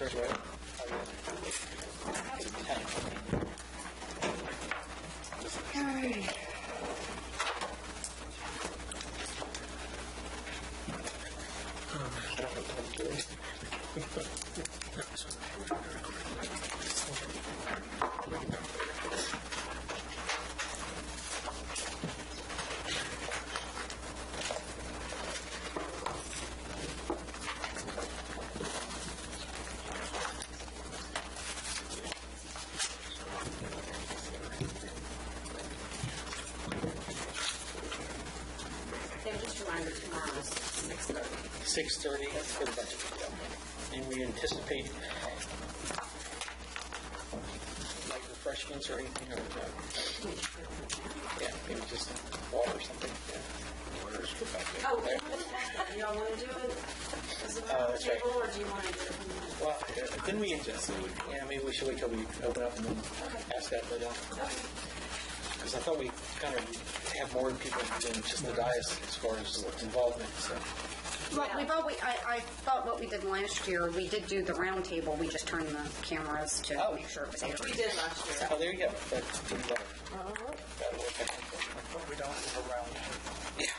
Turn right. Just a reminder, tomorrow is 6:30. 6:30 for the budget. And we anticipate like refreshments or anything, or yeah, maybe just water or something. Yeah. Water is good back there. Oh, y'all want to do it as a That's right. table, or do you want to do it? Well, didn't we yeah, maybe we should wait till we open up and then ask that, but because I thought we kind of have more people than just the dais as far as involvement. So. Well, I thought what we did last year, we did do the round table. We just turned the cameras to make sure it was aired. We did last year. Oh, there you go. That's pretty better. That'll work, I think. But we don't have a round. Yeah.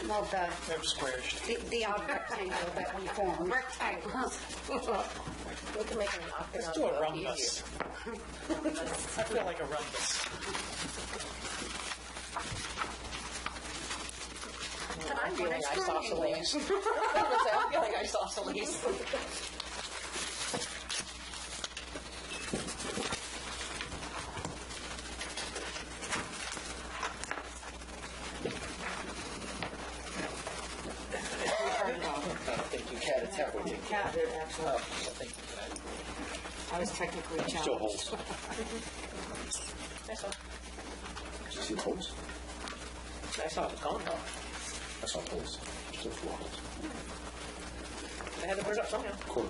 Well, They're squished. the odd rectangle that we formed. Rectangle. We can make an octagon. Let's do a rhombus. I feel like a rhombus. I'm feeling isosceles. I feel like isosceles. Thank you, Kat. It's halfway to Cat did, actually. Oh, thank you, Kat. I was technically challenged. Still holds. I saw. Did you see the holes? I saw it was gone. I saw holes. Still 4 holes. I had to put it up somehow. Quarter.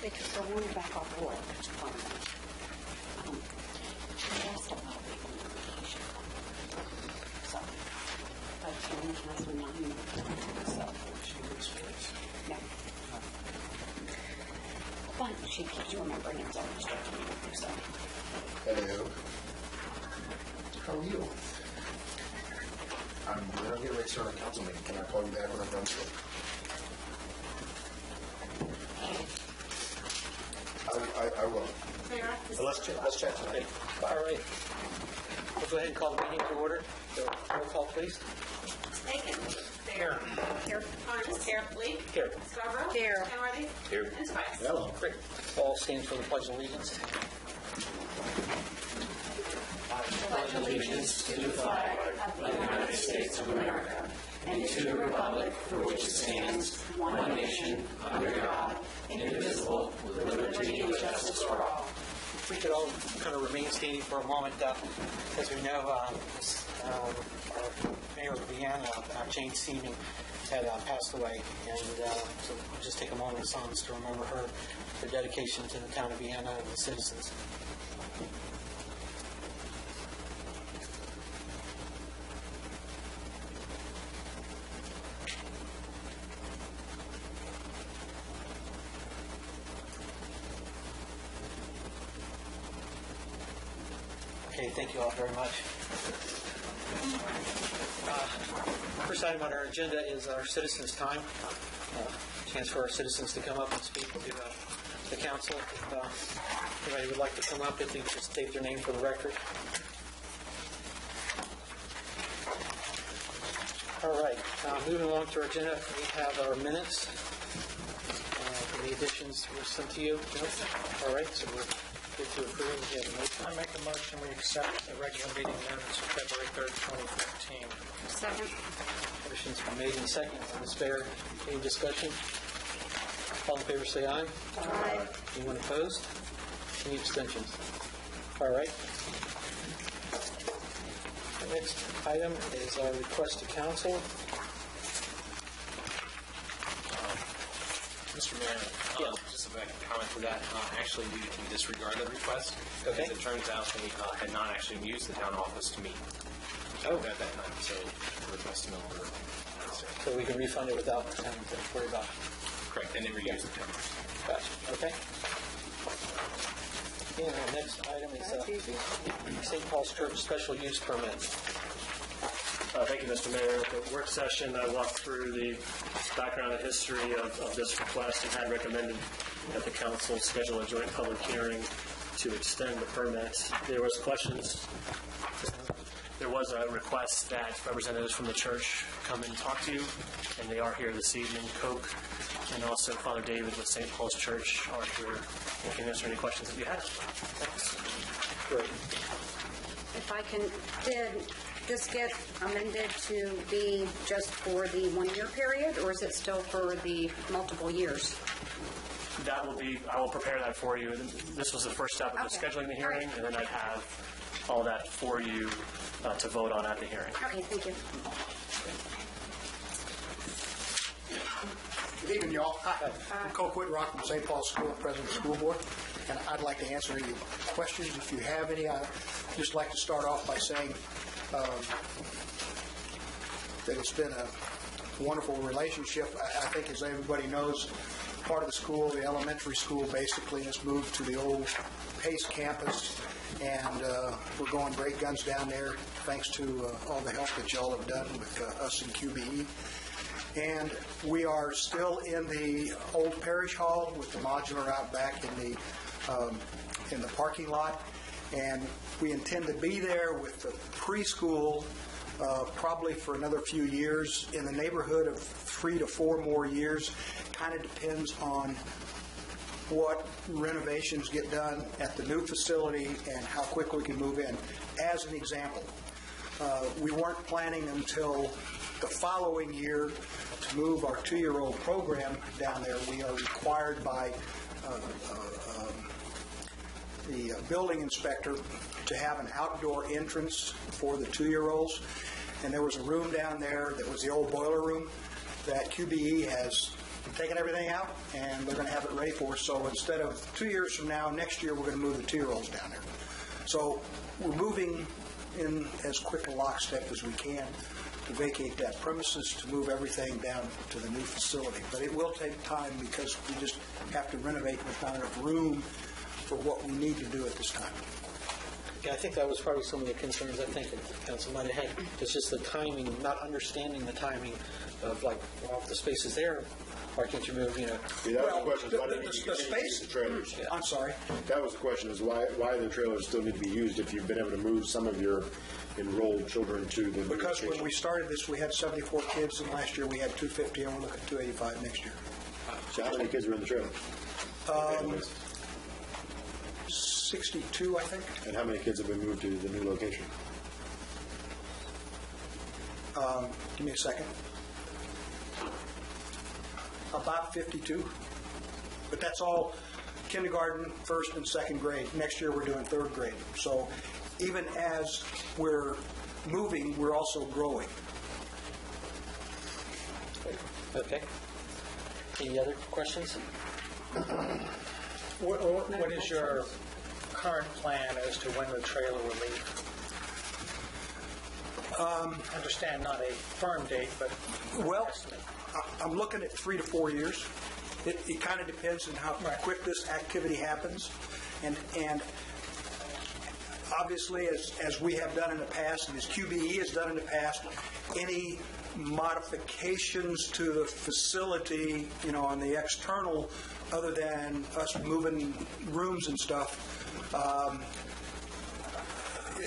They took the one back off board. But she keeps remembering it's always so. Hello. How are you? I'm getting ready to start a council meeting. Can I call you back when I'm done with it? I will. Let's chat tonight. All right. We'll go ahead and call the meeting to order. So, roll call, please. Aiken. There. Here. Carnes. Here. Lee. Here. Scarborough. Here. Kenworthy. Here. And Spice. Hello. Great. All stand for the Pledge of Allegiance. Pledge allegiance to the flag of the United States of America and to the republic for which it stands, one nation, under God, indivisible, with liberty and justice for all. If we could all kind of remain standing for a moment. As we know, our Mayor of Vienna, Jane Seaman, had passed away. And so we'll just take a moment of silence to remember her dedication to the town of Vienna and the citizens. Okay, thank you all very much. First item on our agenda is our citizens' time. Chance for our citizens to come up and speak to the council. If anybody would like to come up, if they could just state their name for the record. All right, moving along to our agenda, we have our minutes. The additions were sent to you. All right, so we're good to approve. We have a motion. I make a motion we accept the regular meeting minutes of February 3rd, 2015. Second. Motion's been made and seconded. Ms. Baer, any discussion? All in favor say aye. Aye. Anyone opposed? Any abstentions? All right. The next item is our request to council. Mr. Mayor, just a comment to that. Actually, we can disregard the request. Okay. Because it turns out they had not actually used the town office to meet at that time, so the request is no longer necessary. So we can refund it without having to worry about it. Correct, they never used the town office. Gotcha. Okay. And our next item is St. Paul's Church special use permit. Thank you, Mr. Mayor. At the work session, I walked through the background and history of this request and had recommended that the council schedule a joint public hearing to extend the permit. There was questions. There was a request that representatives from the church come and talk to you, and they are here this evening. Coke and also Father David with St. Paul's Church are here and can answer any questions that you have. Thanks. Great. If I can, did this get amended to be just for the 1 year period, or is it still for the multiple years? That will be, I will prepare that for you. This was the first step of just Okay. scheduling the All right. hearing, and then I'd have all that for you to vote on at the hearing. Okay, thank you. Good evening, y'all. Hi. I'm Coke Whitrock from St. Paul School, President of the School Board, and I'd like to answer any questions if you have any. I'd just like to start off by saying that it's been a wonderful relationship. I think, as everybody knows, part of the school, the elementary school, basically has moved to the old Pace campus, and we're going great guns down there, thanks to all the help that y'all have done with us and QBE. And we are still in the old parish hall with the modular out back in the parking lot, and we intend to be there with the preschool probably for another few years, in the neighborhood of 3 to 4 more years. Kind of depends on what renovations get done at the new facility and how quick we can move in. As an example, we weren't planning until the following year to move our 2-year-old program down there. We are required by the building inspector to have an outdoor entrance for the 2-year-olds. And there was a room down there that was the old boiler room that QBE has taken everything out, and they're going to have it ready for us. So instead of 2 years from now, next year, we're going to move the 2-year-olds down there. So we're moving in as quick a lockstep as we can to vacate that premises, to move everything down to the new facility. But it will take time because we just have to renovate, and there's not enough room for what we need to do at this time. Yeah, I think that was probably some of the concerns I think that the council might have had. It's just the timing, not understanding the timing of, like, well, if the space is there, why can't you move, Yeah, that was the question. Why didn't you continue to use the trailers? Yeah. I'm sorry. That was the question, is why the trailers still need to be used if you've been able to move some of your enrolled children to the new Because when location? we started this, we had 74 kids, and last year we had 250, and we're looking at 285 next year. So how many kids are in the trailer? 62, I think. And how many kids have been moved to the new location? Give me a second. About 52. But that's all kindergarten, first and second grade. Next year we're doing third grade. So even as we're moving, we're also growing. Okay. Any other questions? What is your current plan as to when the trailer will leave? Understand not a firm date, but Well, I'm looking at 3 to 4 years. It kind of depends on how quick this activity happens. And obviously, as we have done in the past, and as QBE has done in the past, any modifications to the facility, on the external, other than us moving rooms and stuff,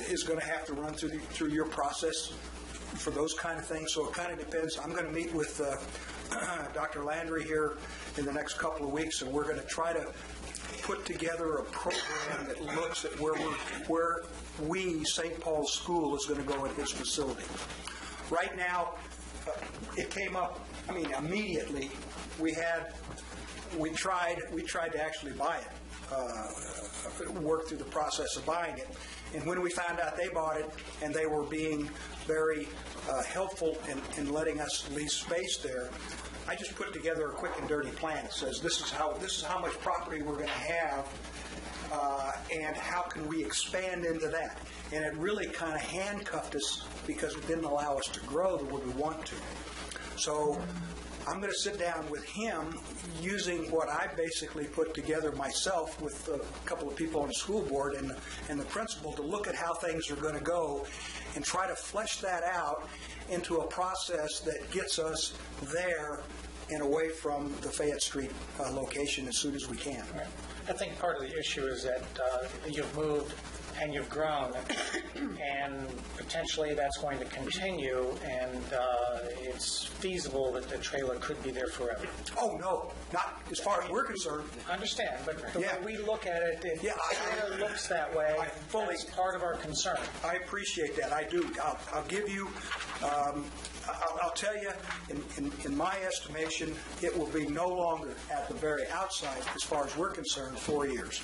is going to have to run through your process for those kind of things. So it kind of depends. I'm going to meet with Dr. Landry here in the next couple of weeks, and we're going to try to put together a program that looks at where we, St. Paul's School, is going to go at his facility. Right now, it came up, immediately. We tried to actually buy it, work through the process of buying it. And when we found out they bought it, and they were being very helpful in letting us lease space there, I just put together a quick and dirty plan. It says this is how much property we're going to have, and how can we expand into that. And it really kind of handcuffed us because it didn't allow us to grow the way we want to. So I'm going to sit down with him using what I basically put together myself with a couple of people on the school board and the principal to look at how things are going to go and try to flesh that out into a process that gets us there and away from the Fayette Street location as soon as we can. I think part of the issue is that you've moved and you've grown, and potentially that's going to continue, and it's feasible that the trailer could be there forever. Oh, no, not as far as we're concerned. I understand, but the Yeah. way we look at it, it Yeah, trailer looks that way. I fully- That's part of our concern. I appreciate that. I do. I'll give you, I'll tell you, in my estimation, it will be no longer at the very outside, as far as we're concerned, 4 years.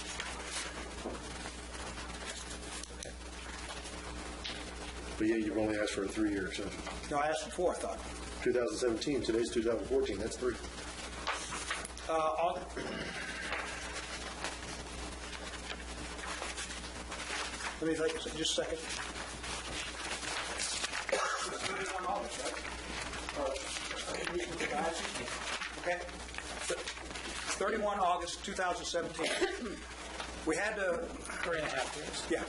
But yeah, you've only asked for a 3-year extension. No, I asked for 4, I thought. 2017, today's 2014, that's 3. Let me think, just a second. 31 August, right? Okay. 31 August 2017. We had to, 3.5 years. yeah,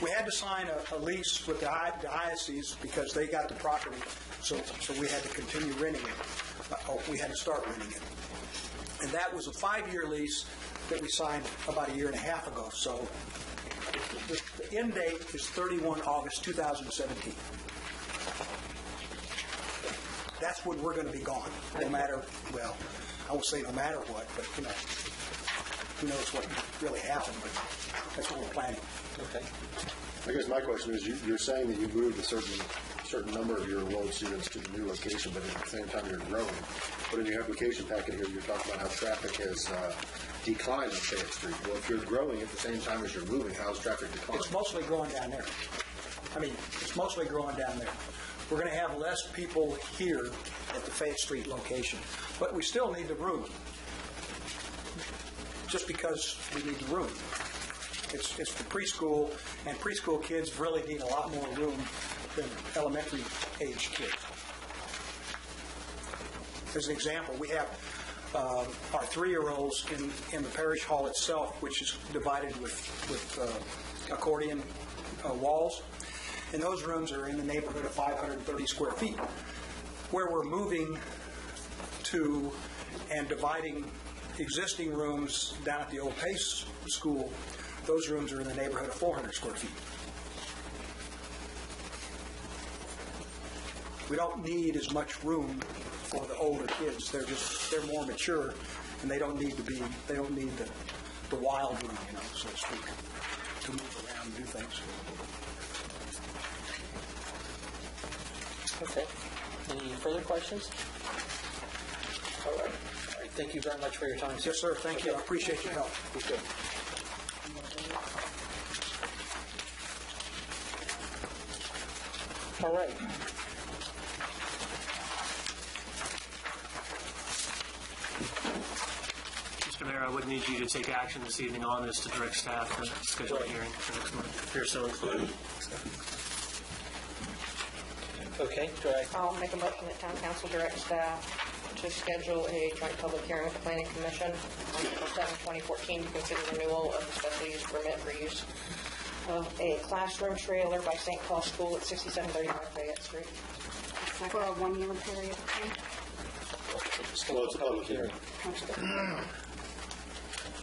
we had to sign a lease with the diocese because they got the property, so we had to continue renting it. We had to start renting it. And that was a 5-year lease that we signed about a year and a half ago. So the end date is 31 August 2017. That's when we're going to be gone, no matter, well, I won't say no matter what, but, you know, who knows what really happened, but that's what we're planning. Okay. I guess my question is, you're saying that you moved a certain number of your enrolled students to the new location, but at the same time you're growing. But in your application packet here, you're talking about how traffic has declined on Fayette Street. Well, if you're growing at the same time as you're moving, how's traffic declining? It's mostly growing down there. I mean, it's mostly growing down there. We're going to have less people here at the Fayette Street location, but we still need the room. Just because we need the room. It's for preschool, and preschool kids really need a lot more room than elementary age kids. As an example, we have our 3-year-olds in the parish hall itself, which is divided with accordion walls, and those rooms are in the neighborhood of 530 square feet. Where we're moving to and dividing existing rooms down at the old Pace School, those rooms are in the neighborhood of 400 square feet. We don't need as much room for the older kids. They're more mature, and they don't need the wild room, you know, so to speak, to move around and do things. Okay. Any further questions? All right. All right. Thank you very much for your time, sir. Yes, sir. Thank you. I appreciate your help. Good. All right. Mr. Mayor, I would need you to take action this evening on this to direct staff to schedule a hearing for next month, if you're so inclined. Okay. I'll make a motion that town council direct staff to schedule a joint public hearing with the planning commission on April 7, 2014 to consider renewal of the special use permit for use of a classroom trailer by St. Paul School at 6735 Fayette Street. For a 1-year period of time? Well, it's a public hearing.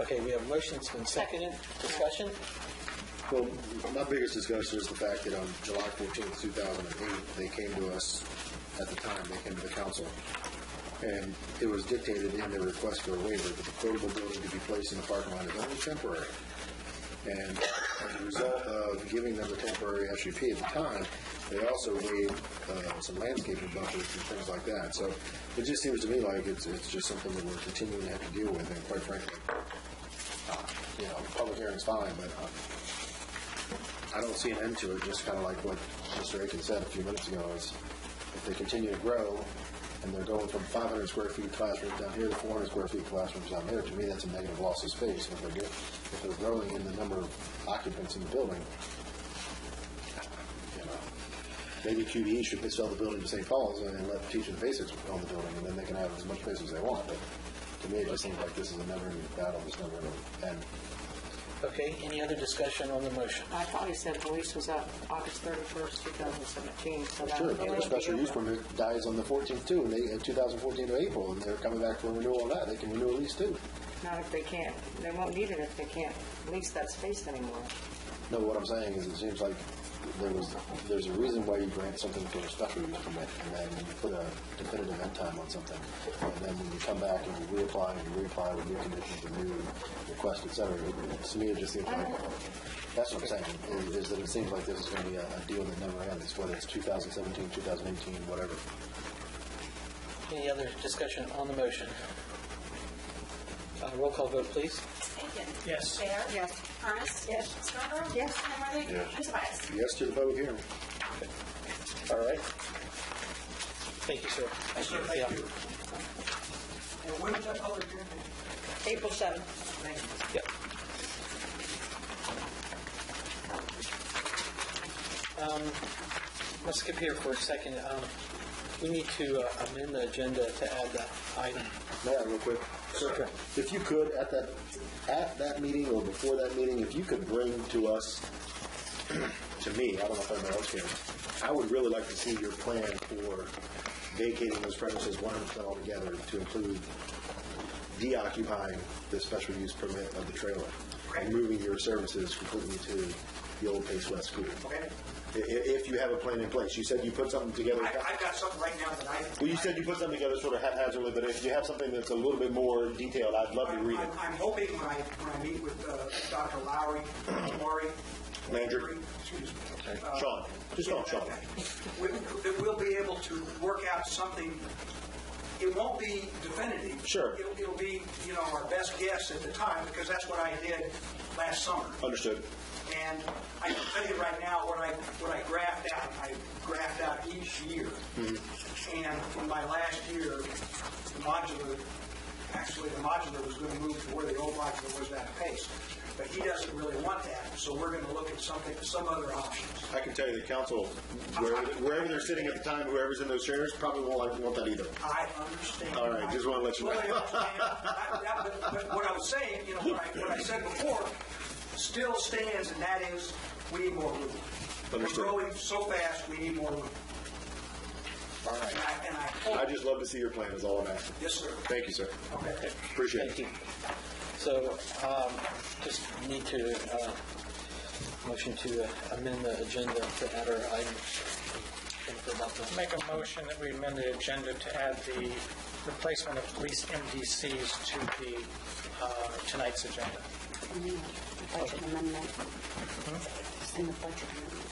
Okay, we have a motion. It's been seconded. Discussion? Well, my biggest discussion is the fact that on July 14th, 2008, they came to us, at the time, they came to the council, and it was dictated in their request for a waiver that the portable building to be placed in the parking lot is only temporary. And as a result of giving them the temporary SUP at the time, they also waived some landscaping buffers and things like that. So it just seems to me like it's just something that we're continuing to have to deal with, and quite frankly, public hearing's fine, but I don't see an end to it, just kind of like what Mr. Aiken said a few minutes ago, is if they continue to grow, and they're going from 500 square feet classrooms down here to 400 square feet classrooms down there, to me, that's a negative loss of space. If they're growing in the number of occupants in the building, maybe QBE should sell the building to St. Paul's and let Teaching the Basics own the building, and then they can have as much space as they want. But to me, it just seems like this is a never-ending battle. It's never going to end. Okay, any other discussion on the motion? I thought he said the lease was up August 31st, 2017, so that Sure, would but the be special use over. permit dies on the 14th too, and in 2014 to April, and they're coming back for a renewal on that. They can renew a lease too. Not if they can't. They won't need it if they can't lease that space anymore. No, what I'm saying is it seems like there's a reason why you grant something for a special use permit, and then you put a definitive end time on something, and then when you come back and you reapply with new conditions, a new request, et cetera, to me it just seems like, that's what I'm saying, is that it seems like this is going to be a deal that never ends, whether it's 2017, 2018, whatever. Any other discussion on the motion? Roll call vote, please. Aiken. Yes. Bear. Yes. Ernest. Yes. Scarborough. Yes. Kenworthy. Yes. And Tobias. Yes to the public hearing. All right. Thank you, sir. Thank you. And when is that public hearing? April 7th. Yep. Let's skip here for a second. We need to amend the agenda to add the item. May I real quick? Sure. If you could, at that meeting or before that meeting, if you could bring to us, to me, I don't know if anyone else can, I would really like to see your plan for vacating those premises 100% altogether to include deoccupying the special use permit of the trailer and moving your services completely to the old Pace West school. Okay. If you have a plan in place. You said you put something together. I've got something right now that Well, you said you put something together sort of haphazardly, but if you have something that's a little bit more detailed, I'd love to read it. I'm hoping when I meet with Dr. Lowry, Landry. excuse me. Sean. Just call him Sean. That we'll be able to work out something. It won't be definitive. Sure. It'll be, our best guess at the time, because that's what I did last summer. Understood. And I can tell you right now what I graphed out. I graphed out each year. And in my last year, the modular was going to move to where the old modular was at Pace. But he doesn't really want that, so we're going to look at some other options. I can tell you the council, wherever they're sitting at the time, whoever's in those chairs, probably won't want that either. I understand. All right, just want to let you know. Totally understand. But what I was saying, what I said before, still stands, and that is, we need more room. Understood. We're growing so fast, we need more room. All right. And I hope. I just love to see your plan is all I'm asking. Yes, sir. Thank you, sir. Okay. Appreciate Thank it. you. So, just need to motion to amend the agenda to add our item. Make a motion that we amend the agenda to add the replacement of police MDCs to the tonight's agenda. Budget amendment. In the budget amendment.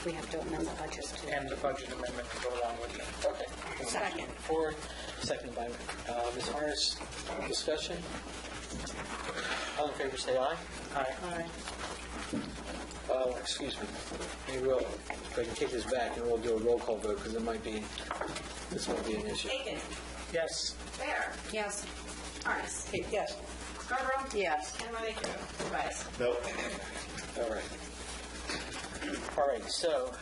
We have to amend the budget too. And the budget amendment to go along with it. Okay. Second. Second by Ms. Harris. Discussion? All in favor, say aye. Aye. Excuse me. Maybe if I can take this back and we'll do a roll call vote because this might be an issue. Aiken. Yes. Bear. Yes. Ernest. Yes. Scarborough. Yes. Kenworthy. Tobias. Nope. All right, so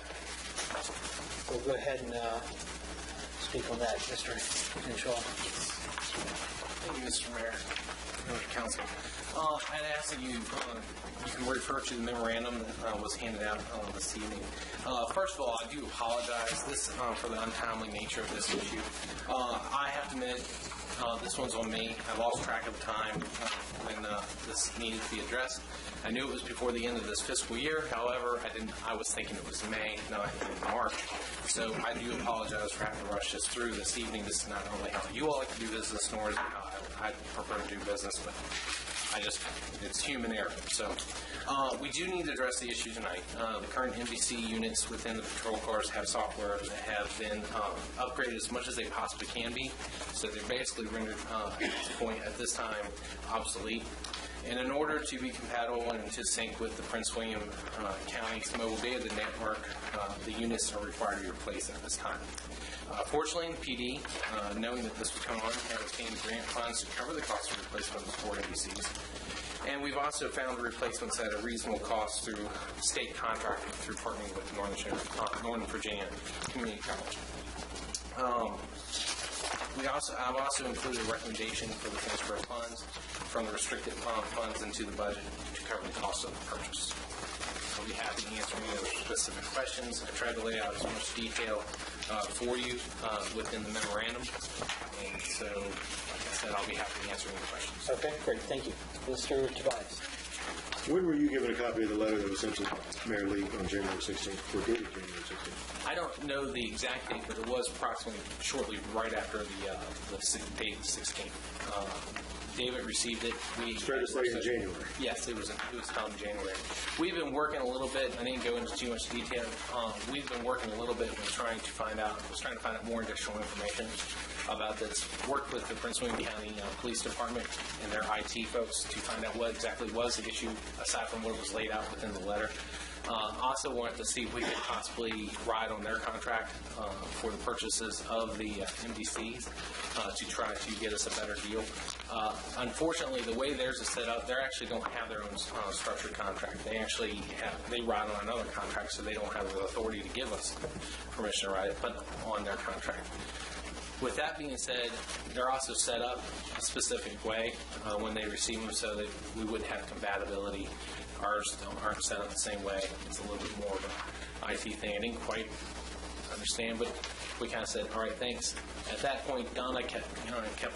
we'll go ahead and speak on that, Mr. Henshaw. Thank you, Mr. Mayor, members of council. I'd ask that you can refer to the memorandum that was handed out this evening. First of all, I do apologize for the untimely nature of this issue. I have to admit, this one's on me. I lost track of time when this needed to be addressed. I knew it was before the end of this fiscal year. However, I was thinking it was May, not March. So I do apologize for having to rush this through this evening. This is not really how you all like to do business, nor is it how I prefer to do business, but it's human error. So we do need to address the issue tonight. The current MVC units within the patrol cars have software that have been upgraded as much as they possibly can be. So they're basically rendered at this point, at this time, obsolete. And in order to be compatible and to sync with the Prince William County's mobile data network, the units are required to be replaced at this time. Fortunately, the PD, knowing that this was coming on, had obtained grant funds to cover the cost of replacement of the 4 MDCs. And we've also found the replacements at a reasonable cost through state contracting through partnering with Northern Virginia Community College. I've also included a recommendation for the transfer of funds from the restricted funds into the budget to cover the cost of the purchase. I'll be happy to answer any other specific questions. I tried to lay out as much detail for you within the memorandum, and so, like I said, I'll be happy to answer any questions. Okay, great, thank you. Mr. Tobias. When were you given a copy of the letter that was sent to Mayor Lee on January 16th, or dated January 16th? I don't know the exact date, but it was approximately shortly right after the date 16th. David received it. It's fair to say in January. Yes, it was found in January. We've been working a little bit. I didn't go into too much detail. We've been working a little bit with trying to find out more additional information about this. Worked with the Prince William County Police Department and their IT folks to find out what exactly was the issue, aside from what was laid out within the letter. Also wanted to see if we could possibly ride on their contract for the purchases of the MDCs to try to get us a better deal. Unfortunately, the way theirs is set up, they actually don't have their own structured contract. They ride on another contract, so they don't have the authority to give us permission to ride it, but on their contract. With that being said, they're also set up a specific way when they receive them so that we wouldn't have compatibility. Ours aren't set up the same way. It's a little bit more of an IT thing. I didn't quite understand, but we kind of said, all right, thanks. At that point, Donna kept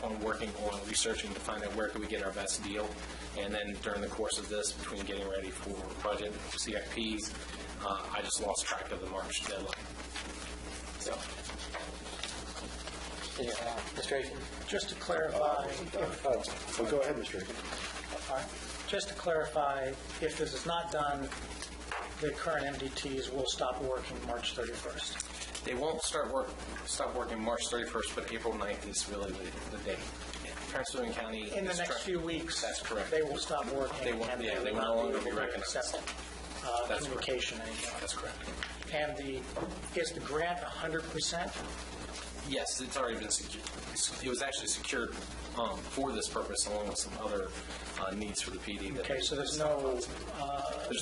on working on researching to find out where could we get our best deal. And then during the course of this, between getting ready for budget, CIPs, I just lost track of the March deadline. So. Yeah, Mr. Aiken? Just to clarify, Well, go ahead, Mr. Aiken. just to clarify, if this is not done, the current MDTs will stop working March 31st. They won't stop working March 31st, but April 9th is really the date. Prince William County. In the next few weeks, that's correct. They will stop working. They won't. and Yeah, they will not no longer be able to recognized. accept, That's communication anymore. That's correct. And is the grant 100%? Yes, it's already been secured. It was actually secured for this purpose, along with some other needs for the PD. Okay, so there's no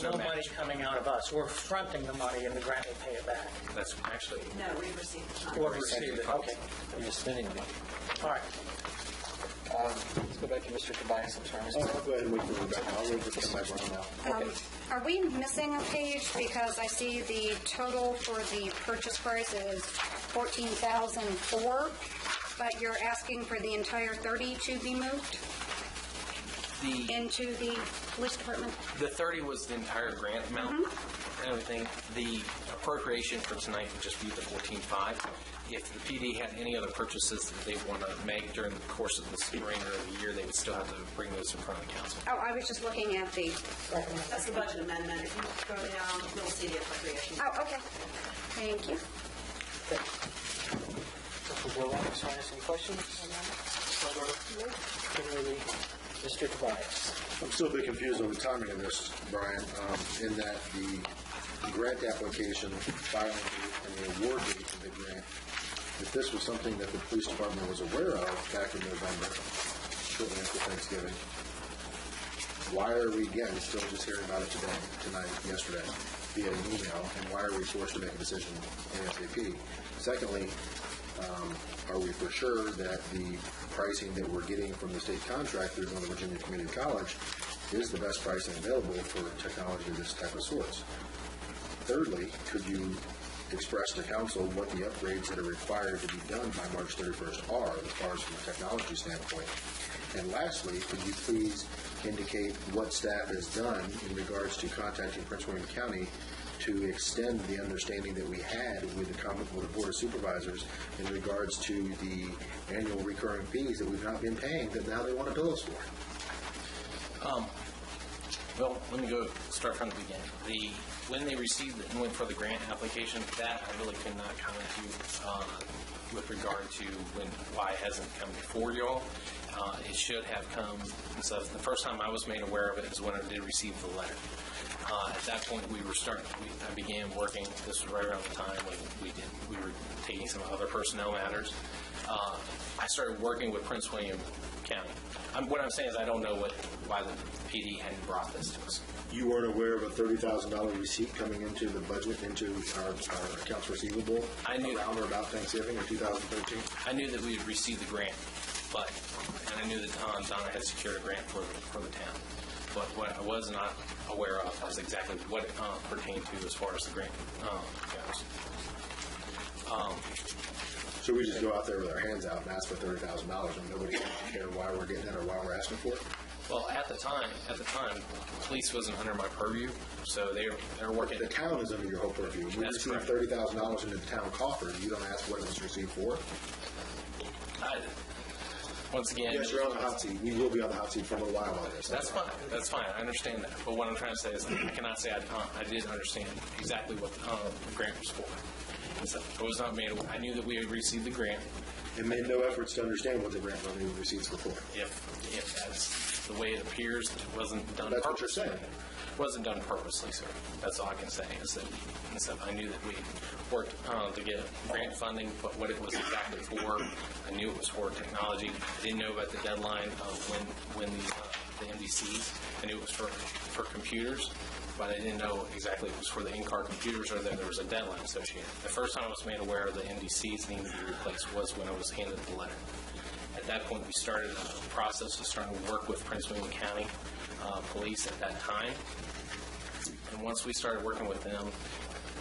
no money match. coming out of us. We're fronting the money, and the grant will pay it back. That's actually. No, we received it. Or received it. Okay. You're just spending the money. All right. Let's go back to Mr. Tobias. I'm sorry, Mr. I'll go ahead and wait for Rebecca. I'll wait for the now. Are we missing a page? Because I see the total for the purchase price is $14,004, but you're asking for the entire 30 to be moved into the police department? The 30 was the entire grant amount and everything. The appropriation for tonight would just be the 14.5. If the PD had any other purchases that they want to make during the course of the spring or the year, they would still have to bring those in front of the council. Oh, I was just looking at the... That's the budget amendment. If you go down, you'll see the appropriation. Oh, okay. Thank you. We'll go around, sorry, any questions? Mr. Tobias. I'm still a bit confused on the timing of this, Brian, in that the grant application, filing date, and the award date of the grant, if this was something that the police department was aware of back in November, shortly after Thanksgiving, why are we, again, still just hearing about it today, tonight, yesterday, via an email, and why are we forced to make a decision ASAP? Secondly, are we for sure that the pricing that we're getting from the state contractors on the Virginia Community College is the best pricing available for technology of this type of sorts? Thirdly, could you express to council what the upgrades that are required to be done by March 31st are, as far as from a technology standpoint? And lastly, could you please indicate what staff has done in regards to contacting Prince William County to extend the understanding that we had with the Board of Supervisors in regards to the annual recurring fees that we've not been paying that now they want to bill us for? Well, let me go start from the beginning. When they received and went for the grant application, that I really could not comment to with regard to why it hasn't come before you all. It should have come, so the first time I was made aware of it is when I did receive the letter. At that point, I began working, this was right around the time when we were taking some other personnel matters. I started working with Prince William County. What I'm saying is I don't know why the PD hadn't brought this to us. You weren't aware of a $30,000 receipt coming into the budget, into our accounts receivable around or about Thanksgiving in 2013? I knew that we had received the grant, and I knew that Donna had secured a grant for the town. But what I was not aware of was exactly what it pertained to as far as the grant goes. So we just go out there with our hands out and ask for $30,000 and nobody seems to care why we're getting it or why we're asking for it? Well, at the time, police wasn't under my purview, so they're working. The town is under your whole purview. We received $30,000 into the town coffer. You don't ask what it was received for? Once again, yes, you're on the hot seat. We will be on the hot seat for a little while on this. That's fine. That's fine. I understand that. But what I'm trying to say is I cannot say I did understand exactly what the grant was for. So it was not made. I knew that we had received the grant. And made no efforts to understand what the grant money receipts were for. If that's the way it appears, it wasn't done That's purposely. what you're saying. It wasn't done purposely, sir. That's all I can say is that I knew that we worked to get grant funding, but what it was exactly for, I knew it was for technology. I didn't know about the deadline of when the NDCs. I knew it was for computers, but I didn't know exactly it was for the in-car computers or that there was a deadline associated. The first time I was made aware of the NDCs needing to be replaced was when I was handed the letter. At that point, we started a process of starting to work with Prince William County Police at that time. And once we started working with them,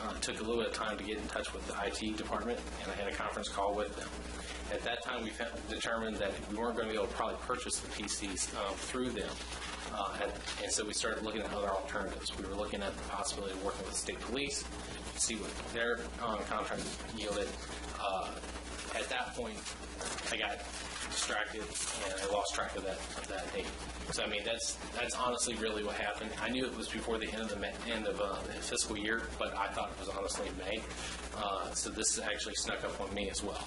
it took a little bit of time to get in touch with the IT department, and I had a conference call with them. At that time, we determined that we weren't going to be able to probably purchase the PCs through them. And so we started looking at other alternatives. We were looking at the possibility of working with state police, see what their contract yielded. At that point, I got distracted and I lost track of that date. So I mean, that's honestly really what happened. I knew it was before the end of the fiscal year, but I thought it was honestly May. So this actually snuck up on me as well.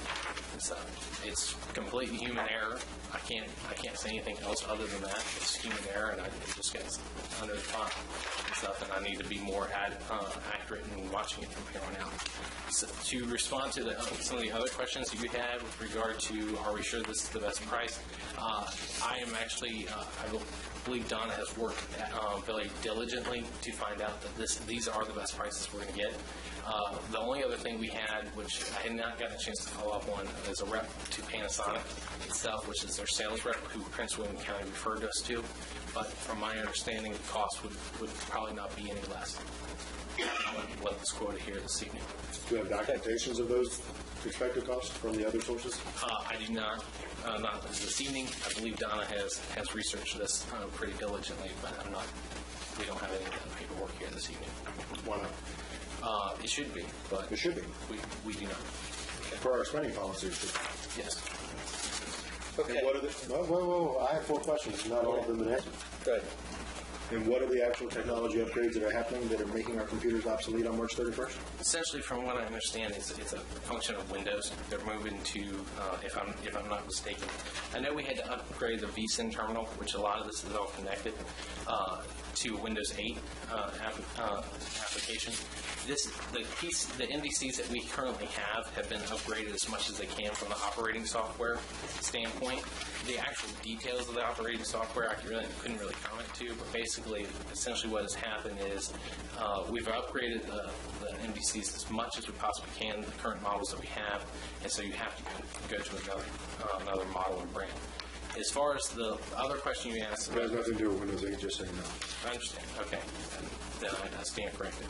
So it's completely human error. I can't say anything else other than that. It's human error, and it just gets under the font and stuff. And I need to be more accurate in watching it from here on out. So to respond to some of the other questions that you had with regard to, are we sure this is the best price? I am actually, I believe Donna has worked very diligently to find out that these are the best prices we're going to get. The only other thing we had, which I had not gotten a chance to follow up on, is a rep to Panasonic itself, which is their sales rep who Prince William County referred us to. But from my understanding, the cost would probably not be any less than what was quoted here this evening. Do you have documentations of those expected costs from the other sources? I do not. Not this evening. I believe Donna has researched this pretty diligently, but we don't have any of that paperwork here this evening. Why not? It should be, but It should be. we do not. For our spending policies. Yes. Okay. And what are the, whoa. I have 4 questions. Not all of them have been answered. Good. And what are the actual technology upgrades that are happening that are making our computers obsolete on March 31st? Essentially, from what I understand, it's a function of Windows. They're moving to, if I'm not mistaken, I know we had to upgrade the vSyn terminal, which a lot of this is all connected, to Windows 8 application. The NDCs that we currently have been upgraded as much as they can from the operating software standpoint. The actual details of the operating software I couldn't really comment to, but basically, essentially what has happened is we've upgraded the NDCs as much as we possibly can, the current models that we have, and so you have to go to another model and brand. As far as the other question you asked... It has nothing to do with Windows 8, just so you know. I understand. Okay. Then I stand corrected.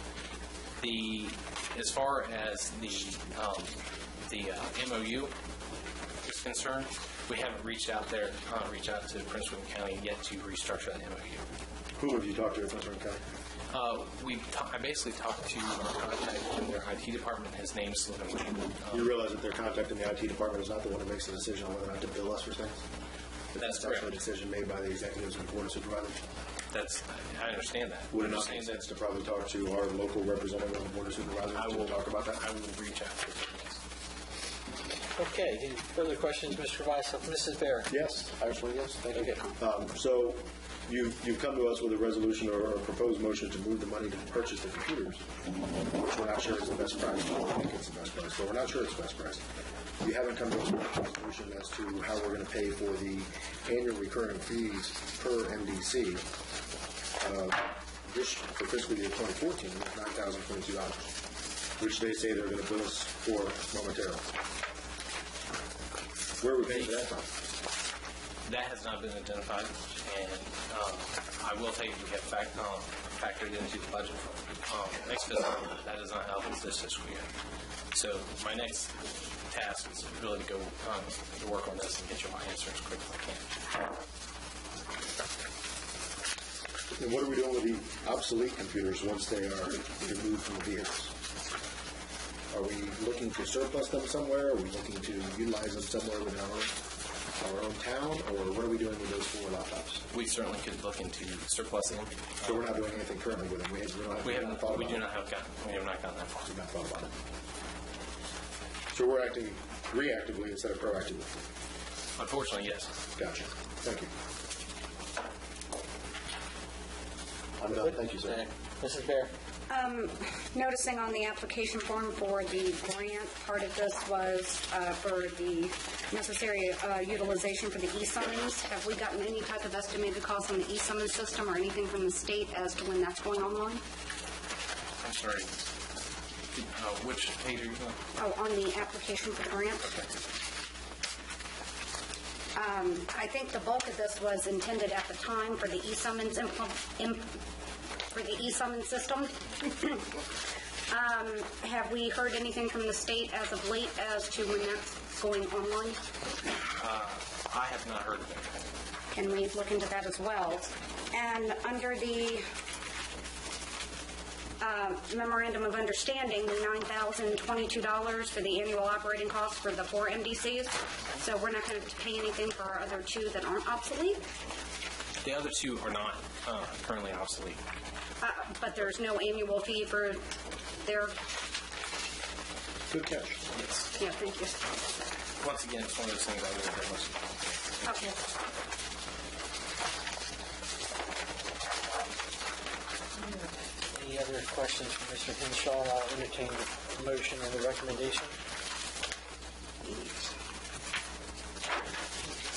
As far as the MOU is concerned, we haven't reached out to Prince William County yet to restructure that MOU. Who have you talked to at Prince William County? I basically talked to our contact in their IT department. His name's slipping my mind. You realize that their contact in the IT department is not the one who makes the decision on whether or not to bill us for things? That's actually correct. a decision made by the executives and board of supervisors. I understand that. Would it not make sense to probably talk to our local representative on the board of supervisors to talk about that? I will reach out to them. Okay, any further questions, Mr. Weiss? Mrs. Bear? Yes, actually, yes, thank you. Okay. So you've come to us with a resolution or a proposed motion to move the money to purchase the computers, which we're not sure is the best price. We don't think it's the best price, but we're not sure it's the best price. You haven't come to us with a resolution as to how we're going to pay for the annual recurring fees per MDC. This, for fiscal year 2014, is $9,022, which they say they're going to bill us for momentarily. Where are we paying for that from? That has not been identified, and I will tell you we have factored into the budget for next fiscal year. That does not help us this fiscal year. So my next task is really to go to work on this and get you my answer as quick as I can. And what are we doing with the obsolete computers once they are removed from the vehicles? Are we looking to surplus them somewhere? Are we looking to utilize them somewhere within our own town? Or what are we doing with those 4 laptops? We certainly could look into surplusing them. So we're not doing anything currently with them? We have not gotten that far. We have not thought about it. So we're acting reactively instead of proactively? Unfortunately, yes. Gotcha. Thank you. I'm done. Thank you, sir. Mrs. Bear? Noticing on the application form for the grant, part of this was for the necessary utilization for the e-summons. Have we gotten any type of estimated cost on the e-summons system or anything from the state as to when that's going online? I'm sorry. Which page are you on? Oh, on the application for the grant? I think the bulk of this was intended at the time for the e-summons for the e-summons system. Have we heard anything from the state as of late as to when that's going online? I have not heard of it. Can we look into that as well? And under the memorandum of understanding, the $9,022 for the annual operating costs for the 4 MDCs. So we're not going to pay anything for our other 2 that aren't obsolete? The other 2 are not currently obsolete. But there's no annual fee for their... Good catch. Yes. Yeah, thank you. Once again, it's one of those things I really very much. Okay. Any other questions from Mr. Henshaw? I'll entertain the motion and the recommendation.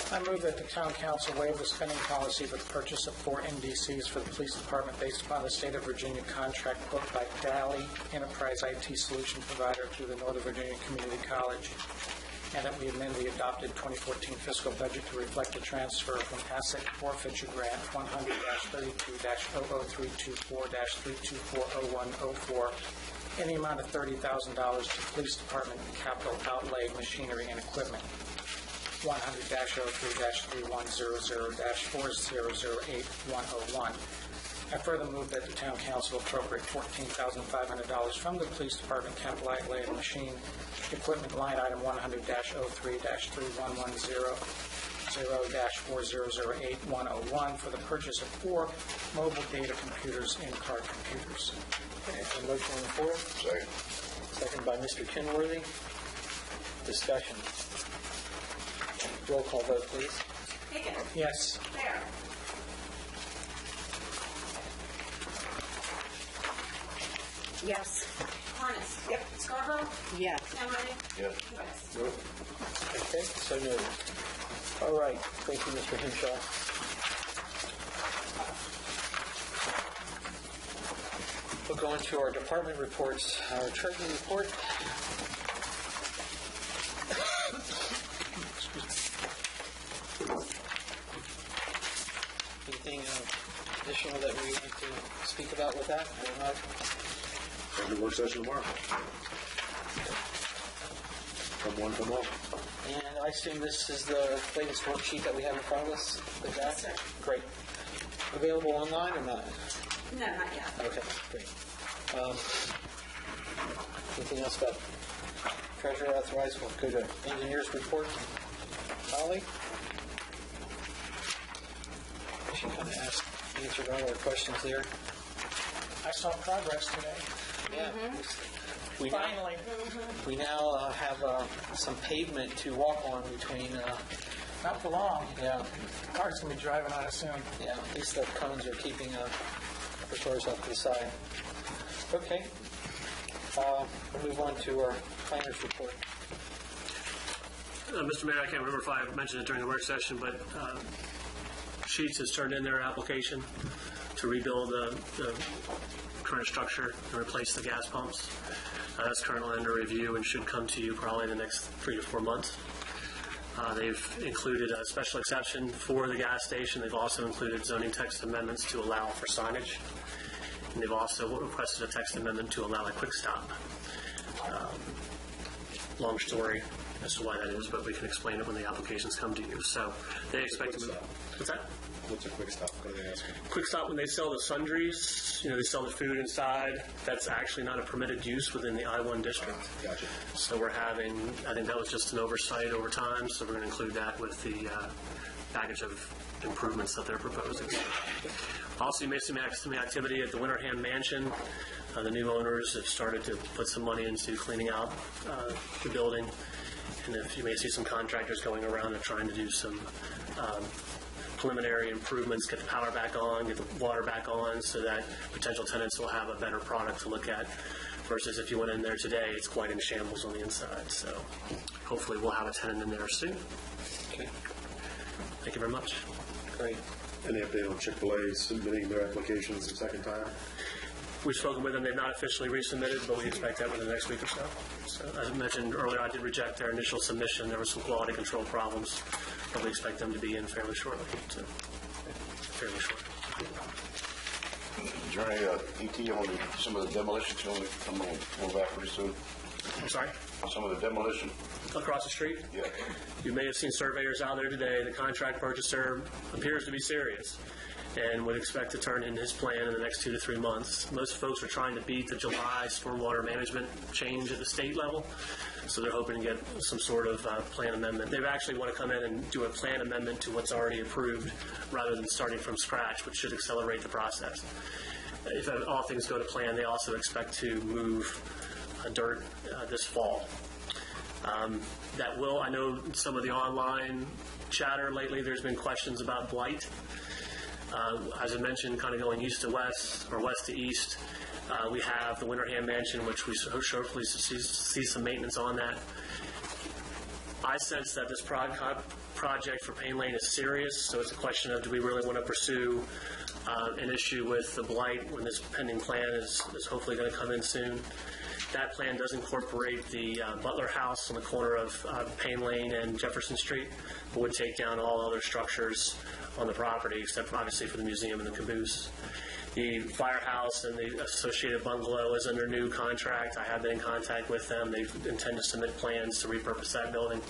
I move that the town council waive the spending policy for the purchase of 4 MDCs for the police department based upon the state of Virginia contract booked by Dally Enterprise IT Solution Provider through the Northern Virginia Community College, and that we amend the adopted 2014 fiscal budget to reflect the transfer from asset forfeiture grant 100-32-00324-3240104 in the amount of $30,000 to police department capital outlay machinery and equipment. 100-03-3100-4008-101. I further move that the town council appropriate $14,500 from the police department capital outlay and machine equipment line item 100-03-3110-0-4008-101 for the purchase of 4 mobile data computers and card computers. Okay, a motion on the floor. Second. Second by Mr. Kenworthy. Discussion. Roll call vote, please. Higgins. Yes. Bear. Yes. Harness. Yep. Scarborough. Yes. Hamready. Yes. West. Okay, so noted. All right, thank you, Mr. Henshaw. We'll go into our department reports. Our treasury report. Anything additional that we need to speak about with that? Have the work session tomorrow. Come one, come all. And I assume this is the latest worksheet that we have in front of us? With that? Yes, sir. Great. Available online or not? No, not yet. Okay, great. Anything else about treasurer authorized? We'll go to engineers report. Holly? She kind of answered all our questions there. I saw progress today. Yeah. We Finally. We now have some pavement to walk on between, Not for long. yeah, Cars going to be driving on it soon. yeah, at least the cones are keeping the cars off to the side. Okay. We'll move on to our planner's report. Mr. Mayor, I can't remember if I mentioned it during the work session, but Sheets has turned in their application to rebuild the current structure and replace the gas pumps. That's currently under review and should come to you probably in the next 3 to 4 months. They've included a special exception for the gas station. They've also included zoning text amendments to allow for signage. And they've also requested a text amendment to allow a quick stop. Long story as to why that is, but we can explain it when the applications come to you. So they expect to move. What's that? What's a quick stop? What are they asking? Quick stop when they sell the sundries, they sell the food inside. That's actually not a permitted use within the I-1 district. Gotcha. So we're having, I think that was just an oversight over time, so we're going to include that with the package of improvements that they're proposing. Also, you may see some activity at the Winterham Mansion. The new owners have started to put some money into cleaning out the building. And if you may see some contractors going around and trying to do some preliminary improvements, get the power back on, get the water back on, so that potential tenants will have a better product to look at, versus if you went in there today, it's quite in shambles on the inside. So hopefully we'll have a tenant in there soon. Okay, Thank you very much. great. Any update on Chick-fil-A submitting their applications the second time? We've spoken with them. They've not officially resubmitted, but we expect that within the next week or so. So as I mentioned earlier, I did reject their initial submission. There were some quality control problems, but we expect them to be in fairly shortly. So fairly short. Is there any ET on some of the demolitions going to come on back pretty soon? I'm sorry? Some of the demolition? Across the street? Yeah. You may have seen surveyors out there today. The contract purchaser appears to be serious and would expect to turn in his plan in the next 2 to 3 months. Most folks are trying to beat the July stormwater management change at the state level, so they're hoping to get some sort of plan amendment. They actually want to come in and do a plan amendment to what's already approved rather than starting from scratch, which should accelerate the process. If all things go to plan, they also expect to move dirt this fall. I know some of the online chatter lately, there's been questions about blight. As I mentioned, kind of going east to west or west to east, we have the Winterham Mansion, which we hopefully see some maintenance on that. I sense that this project for Payne Lane is serious, so it's a question of do we really want to pursue an issue with the blight when this pending plan is hopefully going to come in soon. That plan does incorporate the Butler House on the corner of Payne Lane and Jefferson Street, but would take down all other structures on the property, except obviously for the museum and the caboose. The firehouse and the associated bungalow is under new contract. I have been in contact with them. They intend to submit plans to repurpose that building.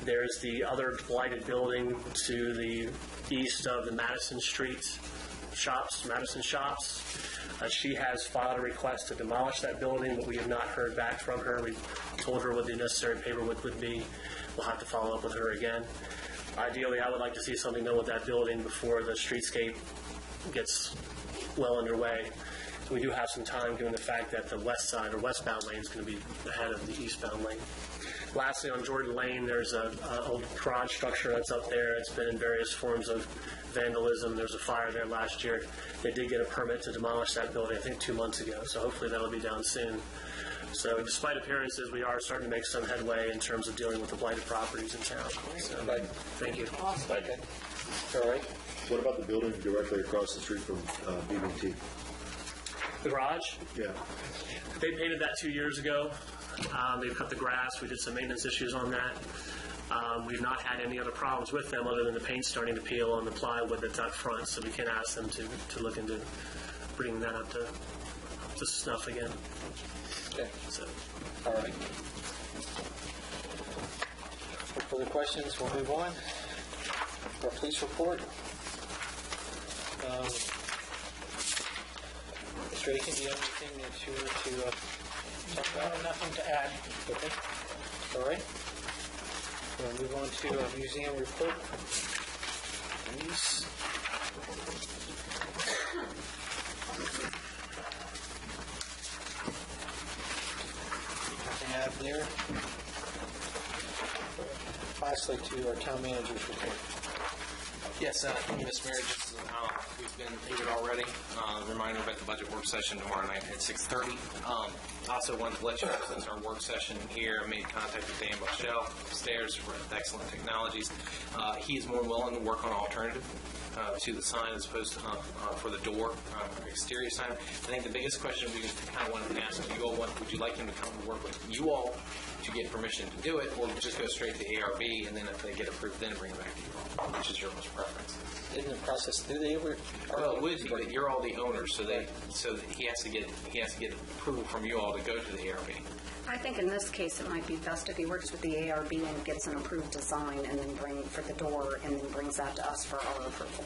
There's the other blighted building to the east of the Madison Street shops, Madison Shops. She has filed a request to demolish that building, but we have not heard back from her. We told her what the necessary paperwork would be. We'll have to follow up with her again. Ideally, I would like to see something done with that building before the streetscape gets well underway. We do have some time, given the fact that the west side or westbound lane is going to be ahead of the eastbound lane. Lastly, on Jordan Lane, there's an old garage structure that's up there. It's been in various forms of vandalism. There was a fire there last year. They did get a permit to demolish that building, I think, 2 months ago. So hopefully that'll be down soon. So despite appearances, we are starting to make some headway in terms of dealing with the blighted properties in town. So, thank you. Okay. All right. What about the building directly across the street from BB&T? The garage? Yeah. They painted that 2 years ago. They've cut the grass. We did some maintenance issues on that. We've not had any other problems with them other than the paint starting to peel on the plywood that's up front, so we can ask them to look into bringing that up to snuff again. Okay. So, all right. No further questions? We'll move on. Our police report. Mr. Aiken, do you have anything that you want to talk about? Nothing to add. Okay. All right. We'll move on to a museum report. Please. there. Lastly, to our town manager's report. Yes, thank you, Mr. Mayor. Just, we've been through it already. Reminder about the budget work session tomorrow night at 6:30. Also wanted to let you know, since our work session here, I made contact with Dan Bushell upstairs for Excellent Technologies. He is more willing to work on an alternative to the sign as opposed to for the door, exterior sign. I think the biggest question we kind of wanted to ask you all, would you like him to come to work with you all to get permission to do it, or just go straight to ARB, and then if they get approved, then bring it back to you all, which is your most preference? Isn't the process through the ARB? Well, it would be, but you're all the owners, so that he has to get approval from you all to go to the ARB. I think in this case, it might be best if he works with the ARB and gets an approved design and then for the door and then brings that to us for our approval.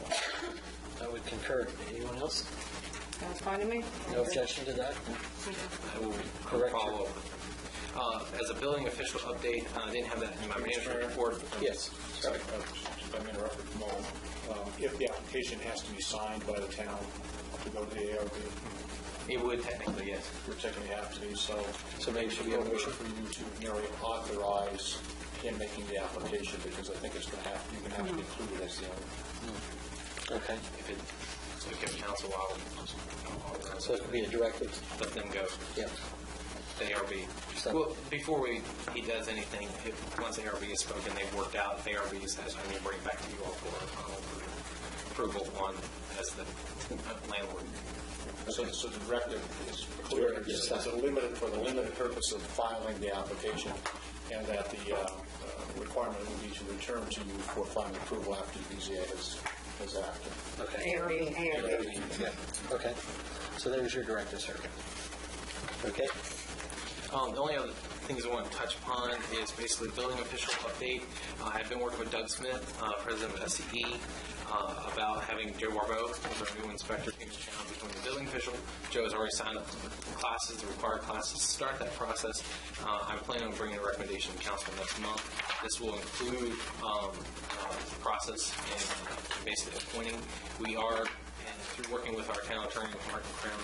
I would concur. Anyone else? Sounds fine to me. No objection to that? I will Correct. follow up. As a building official update, I didn't have that in my management report. Yes. Sorry, if I'm interrupted for a moment. If the application has to be signed by the town to go to the ARB, It would technically, yes. we're technically have to do so. So maybe should we have a motion? For you to merely authorize him making the application, because I think it's going to have, you're going to have to include it as the owner. Okay. If it, so we give council, I'll So it could be a directive. let them go. Yep. The ARB. So- Well, before he does anything, once ARB has spoken, they've worked out, if ARB says, I need to bring it back to you all for approval on as the landlord. So the directive is clear, it's limited for the limited purpose of filing the application, and that the requirement will be to return to you for final approval after the BZA has acted. Okay. ARB. Yeah. Okay. So there's your directive, sir. Okay. The only other things I want to touch upon is basically building official update. I've been working with Doug Smith, president of SCE, about having Joe Barbeau, as our new inspector, came to town, become the building official. Joe has already signed up for the classes, the required classes, to start that process. I'm planning on bringing a recommendation to council next month. This will include the process and basically appointing. We are, and through working with our town attorney, Martin Crown,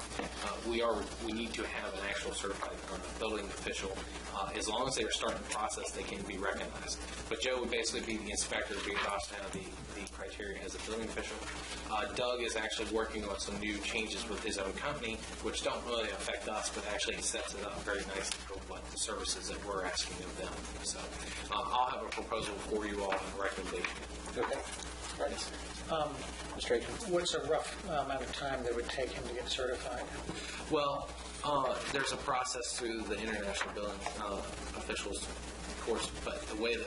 we need to have an actual certified building official. As long as they are starting the process, they can be recognized. But Joe would basically be the inspector, being asked to have the criteria as a building official. Doug is actually working on some new changes with his own company, which don't really affect us, but actually sets it up very nicely for what the services that we're asking of them. So I'll have a proposal for you all and a recommendation. Okay. All right. Mr. Aiken. What's a rough amount of time that would take him to get certified? Well, there's a process through the international building officials, of course, but the way that,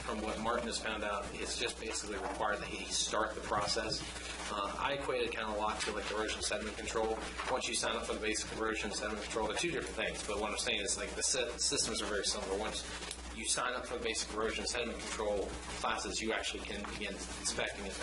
from what Martin has found out, it's just basically required that he start the process. I equate it kind of a lot to like erosion sediment control. Once you sign up for the basic erosion sediment control, they're two different things, but what I'm saying is like the systems are very similar. Once you sign up for the basic erosion sediment control classes, you actually can begin inspecting at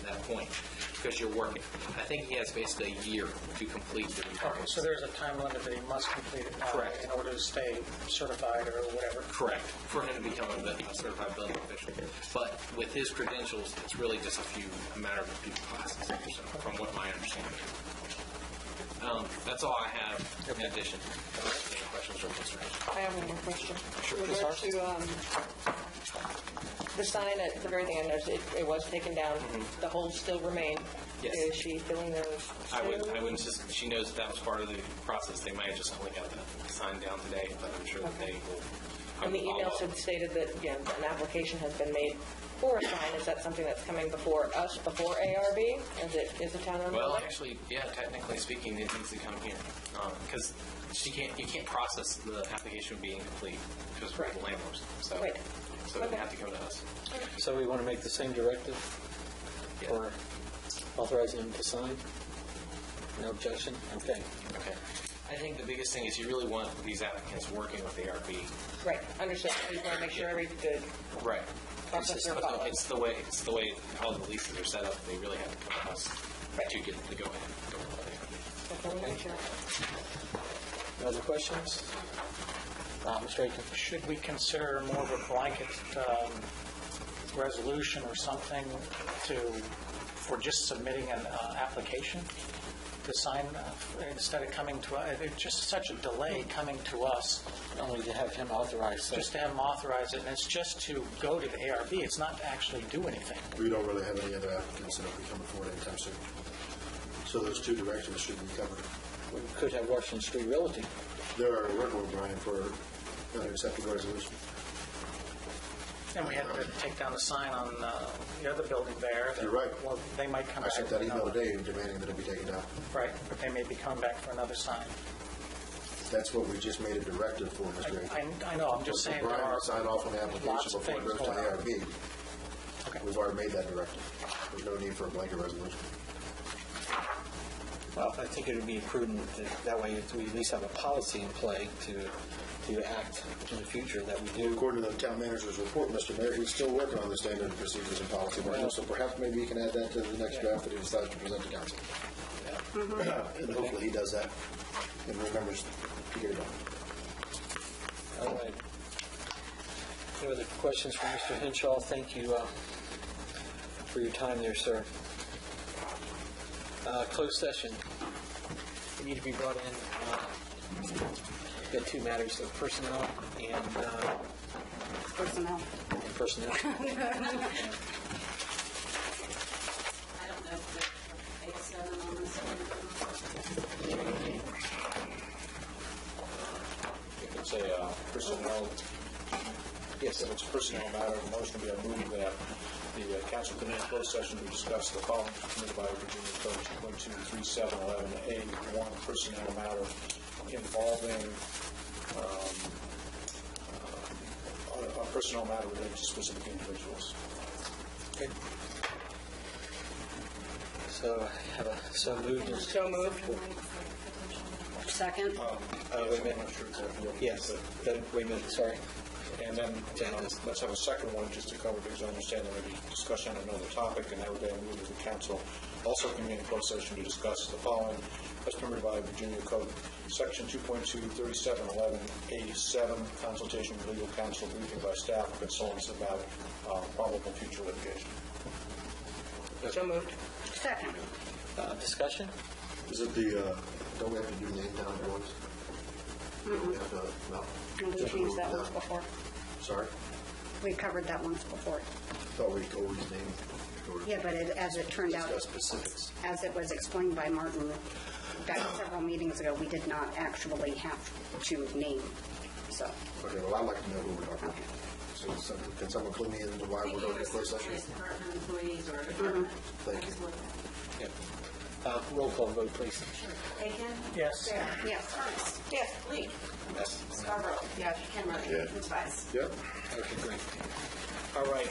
that point, because you're working. I think he has basically a year to complete the Okay, so there's a time limit that he must complete it Correct. in order to stay certified or whatever. Correct. For him to become a certified building official. But with his credentials, it's really just a matter of a few classes, so, from what my understanding is. That's all I have in addition. Any questions or concerns? I have one more question. Sure. With regard to the sign at the very end, I noticed it was taken down. The holes still remain. Yes. Is she filling those? I wouldn't just, she knows that was part of the process. They might have just only got the sign down today, but I'm sure that they will. And the emails had stated that, an application has been made for a sign. Is that something that's coming before us, before ARB? Is the town owned Well, building? actually, yeah, technically speaking, it needs to come here. Because you can't process the application being incomplete because we're the landlords. So, Right. so they have to come to us. So we want to make the same directive Yeah. for authorizing him to sign? No objection? Okay. Okay. I think the biggest thing is you really want these applicants working with ARB. Right, understood. I just want to make sure every good Right. process are followed. It's the way all the leases are set up. They really have to come to us to get the go-ahead. No other questions? Mr. Aiken. Should we consider more of a blanket resolution or something for just submitting an application? the sign, instead of coming to, it's just such a delay coming to us, Only to have him authorize. just to have them authorize it, and it's just to go to the ARB. It's not to actually do anything. We don't really have any other applicants that will be coming forward anytime soon. So those two directions should be covered. We could have Washington Street Realty. They're already working with Brian for an accepted resolution. And we had to take down the sign on the other building there. You're right. Well, they might come I back. sent that with email another- today demanding that it be taken down. Right, but they may be coming back for another sign. That's what we just made a directive for, Mr. Gray. I know, I'm just saying there Brian are will sign off on the application lots of before it things goes to going on. ARB. Okay. We've already made that directive. There's no need for a blanket resolution. Well, I think it would be prudent that way we at least have a policy in play to act in the future that we do. According to the town manager's report, Mr. Mayor, he's still working on the standard and procedures and policy manual, so perhaps maybe he can add that to the next draft that he decides to present to council. And hopefully he does that and remembers to get it done. All right. Any other questions for Mr. Henshaw? Thank you for your time there, sir. Closed session. We need to be brought in. We've got two matters of personnel and Personnel. personnel. I don't know if there's A7 on this one. If it's a personnel, Yes. if it's a personnel matter, the motion will be moved that the council come in closed session to discuss the following permitted by Virginia Code 2.23711A1 personnel matter involving a personnel matter related to specific individuals. Okay. So I have a so moved. So moved. Second. Wait a minute. I'm not sure exactly what. Yes. Wait a minute. Sorry. And then let's have a second one just to cover, because I understand there may be discussion on another topic, and that would then move to the council also convene a closed session to discuss the following as permitted by Virginia Code, Section 2.23711A7, consultation with legal counsel, briefing by staff and consultants about probable future litigation. So moved. Second. Discussion? Is it the, don't we have to do name down boards? We have to, no? No, we changed that once before. Sorry? We covered that once before. Thought we always named. Yeah, but as it turned out, Discuss specifics. as it was explained by Martin back several meetings ago, we did not actually have to name, so. Okay, well, I'd like to know who we're talking about. Okay. So can someone clue me into why we're going to closed session? Department employees or department. Thank you. Yep. Roll call vote, please. Aiken? Yes. Fair? Yes. Ernst? Yes. Lee? Yes. Scarborough? Yes. Henry? Yeah. Ms. Weiss? Yep. Okay, great. All right.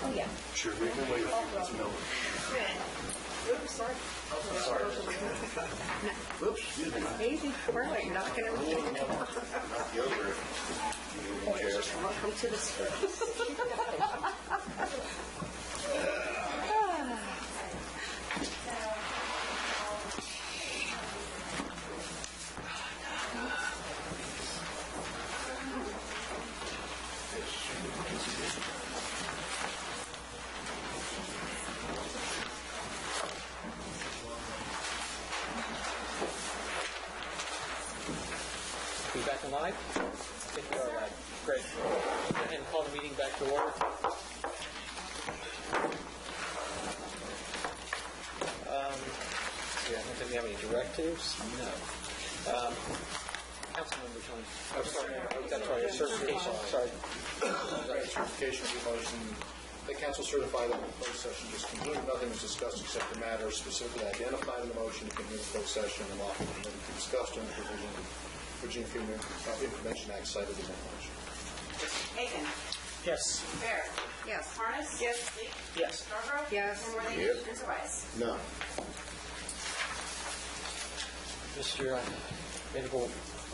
Oh, yeah. Sure, we can wait. Easy. We're like knocking everything. Welcome to the school. We back in live? I think we are live. Great. Go ahead and call the meeting back to order. Yeah, I don't think we have any directives. No. Councilmember Tony. Oh, sorry. That's right. Certification. Sorry. Certification of the motion. The council certify that the closed session just concluded. Nothing was discussed except the matters specifically identified in the motion to convene a closed session and lawfully permitted to be discussed under the provision of Virginia Freedom of Information Act cited in that motion. Aiken? Yes. Fair? Yes. Harness? Yes. Lee? Yes. Scarborough? Yes. Henry? Yep. Ms. Weiss? No. Mr. Medical,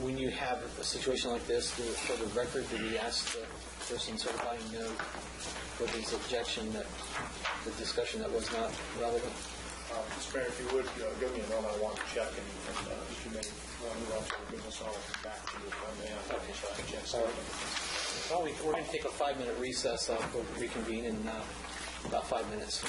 when you have a situation like this, for the record, do we ask the chairperson certifying no for his objection that the discussion that was not relevant. Mr. Mayor, if you would, give me a moment, I want to check, and if you may want to move on to the business, I'll come back to you when I have a chance. Well, we're going to take a 5-minute recess. We'll reconvene in about 5 minutes.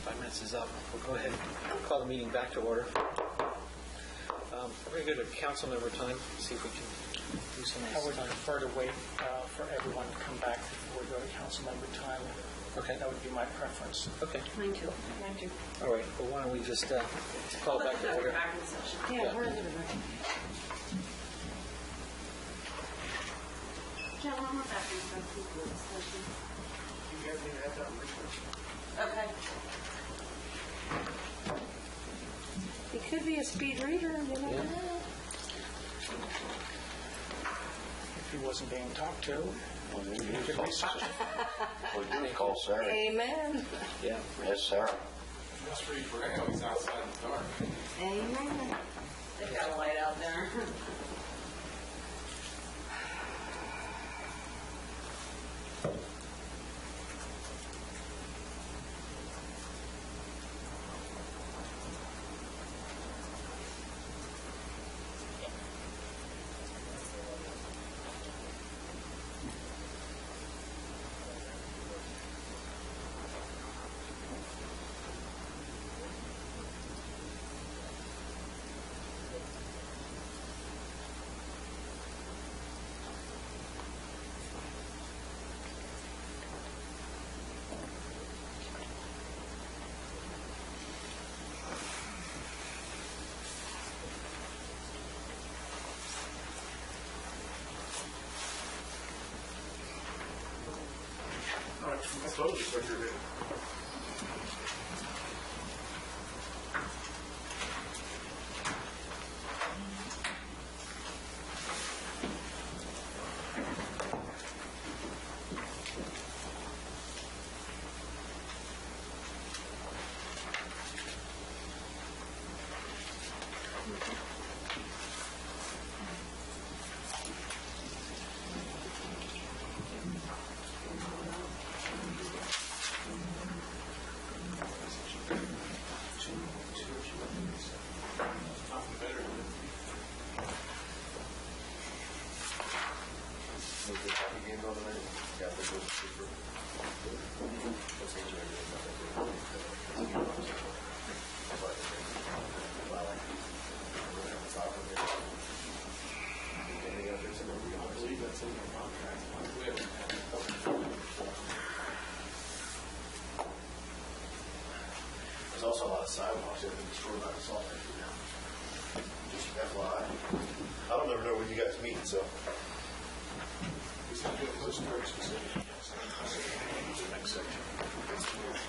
5 minutes is up. We'll go ahead and call the meeting back to order. We're going to go to council member time, see if we can do some of I this would time. prefer to wait for everyone to come back before we go to council member time. Okay. That would be my preference. Okay. Mine too. Mine too. All right. Well, why don't we just call it back to order? Back in session. Yeah, where is it? Yeah, one more back in session. Okay. He could be a speed reader, you know. Yeah. If he wasn't being talked to, Well, you you could research. Well, you can call Sarah. Amen. Yeah. Yes, Sarah. He's outside the dark. Amen. They've got a light out there. I told you what you're doing. There's also a lot of sidewalks that have been destroyed by the salt factory now. Just FYI. I don't ever know when you guys meet, so.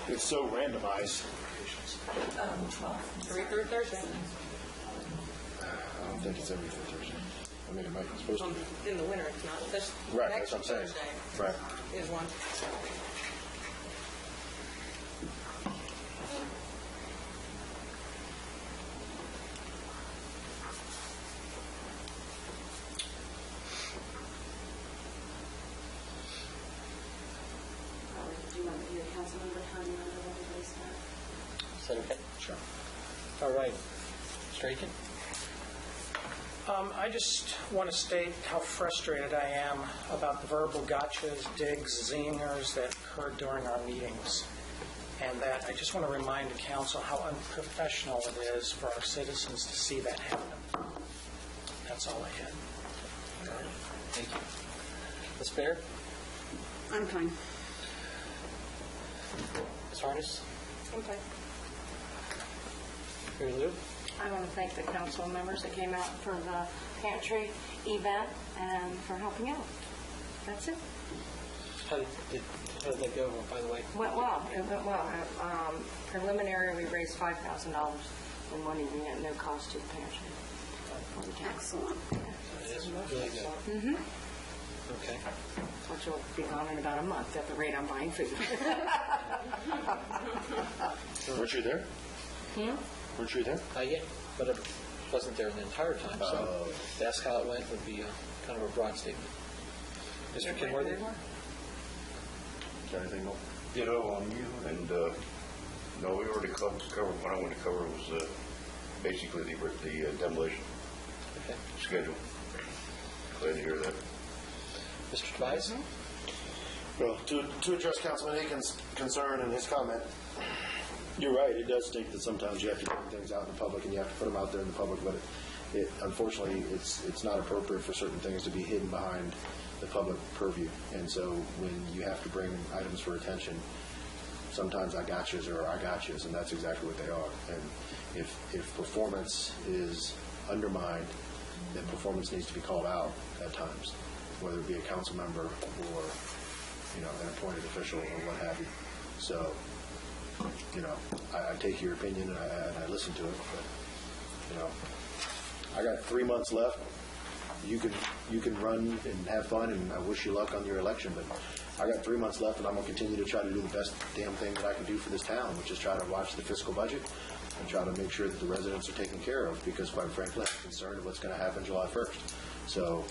It's so randomized. 3 through Thursday. I don't think it's every Thursday. I mean, it might be supposed to be. In the winter, it's not. This Right, next that's what I'm saying. Thursday Right. is one. Do you want to do a council member time when everybody's back? Is that okay? Sure. All right. Mr. Aiken? I just want to state how frustrated I am about the verbal gotchas, digs, zingers that occurred during our meetings. And that I just want to remind the council how unprofessional it is for our citizens to see that happen. That's all I had. Thank you. Ms. Baird? I'm fine. Ms. Harness? Okay. Mary Lou? I want to thank the council members that came out for the pantry event and for helping out. That's it. How did that go, by the way? Went well. It went well. Preliminary, we raised $5,000 in money at no cost to the pantry. Excellent. It is really good. Mm-hmm. Okay. Which will be gone in about a month at the rate I'm buying food. Weren't you there? Weren't you there? Yeah. but it wasn't there the entire time, so to ask how it went would be kind of a broad statement. Mr. Kenworthy? Got anything more? Ditto on you, and, no, we already covered, what I wanted to cover was, basically the demolition Okay. schedule. Glad to hear that. Mr. Tobias? Well, to address Councilman Aiken's concern and his comment, you're right, it does stink that sometimes you have to put things out in the public and you have to put them out there in the public, but unfortunately, it's not appropriate for certain things to be hidden behind the public purview. And so when you have to bring items for attention, sometimes I gotchas or I gotchas, and that's exactly what they are. And if performance is undermined, then performance needs to be called out at times, whether it be a council member or, an appointed official or what have you. So, I take your opinion and I listen to it, but, I got 3 months left. You can run and have fun, and I wish you luck on your election, but I got 3 months left, and I'm going to continue to try to do the best damn thing that I can do for this town, which is try to watch the fiscal budget and try to make sure that the residents are taken care of, because quite frankly, I'm concerned of what's going to happen July 1st. So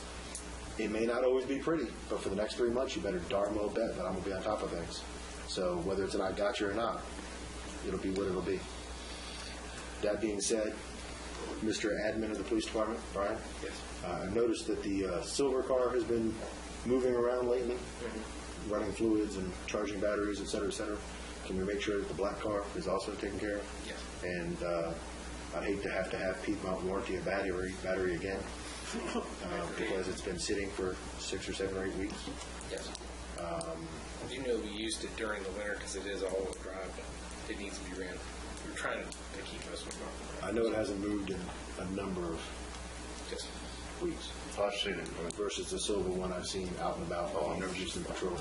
it may not always be pretty, but for the next 3 months, you better darn well bet that I'm going to be on top of things. So whether it's an I got you or not, it'll be what it'll be. That being said, Mr. Admin of the Police Department, Brian? Yes. I've noticed that the silver car has been moving around lately, running fluids and charging batteries, et cetera, et cetera. Can we make sure that the black car is also taken care of? Yes. And I'd hate to have Piedmont warranty a battery again because it's been sitting for 6 or 7 or 8 weeks. Yes. You know, we used it during the winter because it is all-wheel drive, but it needs to be ran. We're trying to keep us from running. I know it hasn't moved in a number of Yes. weeks. I've seen it. Versus the silver one I've seen out and about. Oh, I've never used in patrol.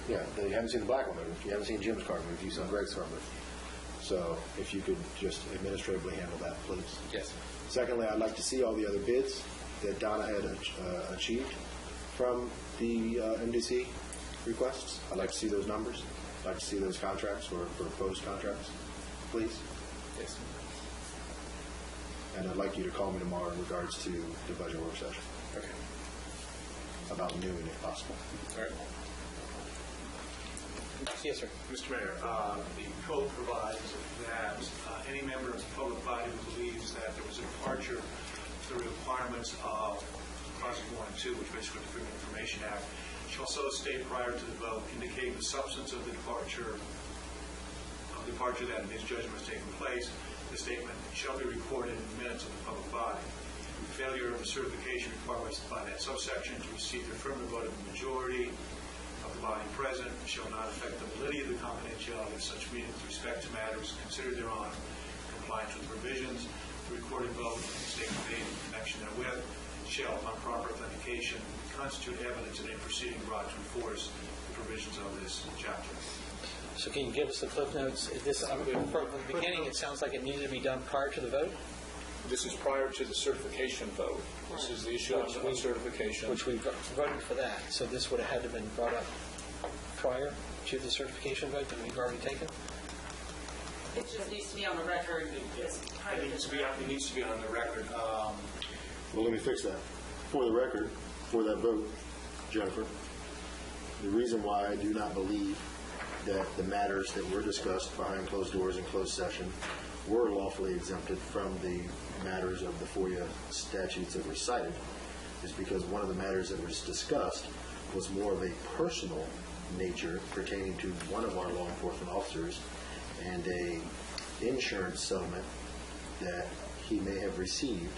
Yeah, you haven't seen the black one move. You haven't seen Jim's car move. You've seen Greg's car move. So if you could just administratively handle that, please. Yes. Secondly, I'd like to see all the other bids that Donna had achieved from the MDC requests. I'd like to see those numbers. I'd like to see those contracts or proposed contracts, please. Yes. And I'd like you to call me tomorrow in regards to the budget work session. Okay. About noon, if possible. All right. Yes, sir. Mr. Mayor, the code provides that any member of the public body who believes that there was a departure to the requirements of Clause 1 and 2, which basically the Freedom of Information Act, shall so state prior to the vote, indicating the substance of the departure that in his judgment has taken place. The statement shall be recorded in the minutes of the public body. Failure of the certification required by that subsection to receive the affirmative vote of the majority of the body present shall not affect the validity of the confidentiality of such meeting with respect to matters considered thereon in compliance with provisions. The recorded vote and the statement made in connection therewith shall, upon proper authentication, constitute evidence in a proceeding brought to enforce the provisions of this chapter. So can you give us the cliff notes? From the beginning, it sounds like it needed to be done prior to the vote, This is prior to the certification vote. This is the issuance of certification. which we voted for that. So this would have had to have been brought up prior to the certification vote that we've already taken? It just needs to be on the record. It needs to be on the record. Well, let me fix that. For the record, for that vote, Jennifer, the reason why I do not believe that the matters that were discussed behind closed doors in closed session were lawfully exempted from the matters of the FOIA statutes that were cited is because one of the matters that was discussed was more of a personal nature pertaining to one of our law enforcement officers and a insurance settlement that he may have received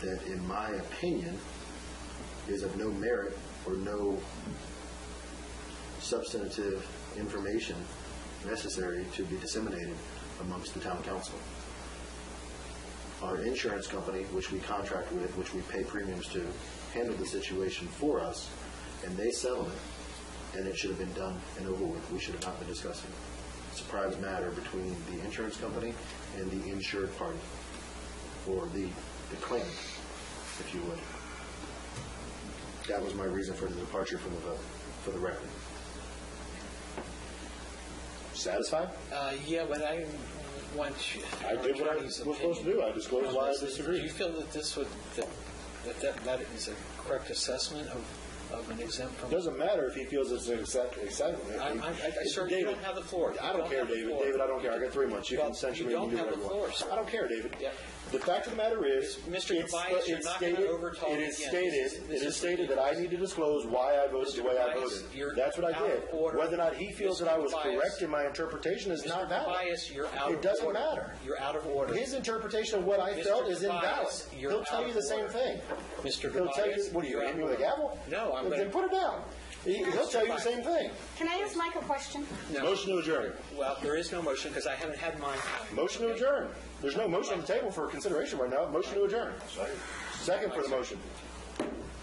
that, in my opinion, is of no merit or no substantive information necessary to be disseminated amongst the town council. Our insurance company, which we contract with, which we pay premiums to, handled the situation for us, and they settled it, and it should have been done and over with. We should have not been discussing it. It's a private matter between the insurance company and the insured party, or the claimant, if you would. That was my reason for the departure from the vote, for the record. Satisfied? Yeah, but I want you... I did what I was supposed to do. I disclosed why I Do disagree. you feel that this would, that is a correct assessment of an exempt from... Doesn't matter if he feels it's an excitement. Sir, you don't have the floor. I don't care, David. David, I don't care. I got 3 months. You can censure me. You don't do have whatever the you floor, want. sir. I don't care, David. Yeah. The fact of the matter is, Mr. Tobias, you're not going to overtalk it is again. it is stated that I need to disclose why I voted the way I Tobias, voted. you're That's what I out did. of order. Whether or not he feels Mr. that I was Tobias, correct in my interpretation is not valid. Tobias, you're out of It doesn't order. matter. You're out of order. His interpretation of what I Mr. felt is invalid. Tobias, you're He'll tell out you of the same order. thing. Mr. He'll tell you, Tobias, what are you, you're hit me out with a of gavel? order. No, I'm Then going to... put it down. He'll tell you the same thing. Can I ask Mike a question? No. Motion to adjourn. Well, there is no motion because I haven't had mine. Motion to adjourn. There's no motion on the table for consideration right now. Motion to adjourn. Second for the motion.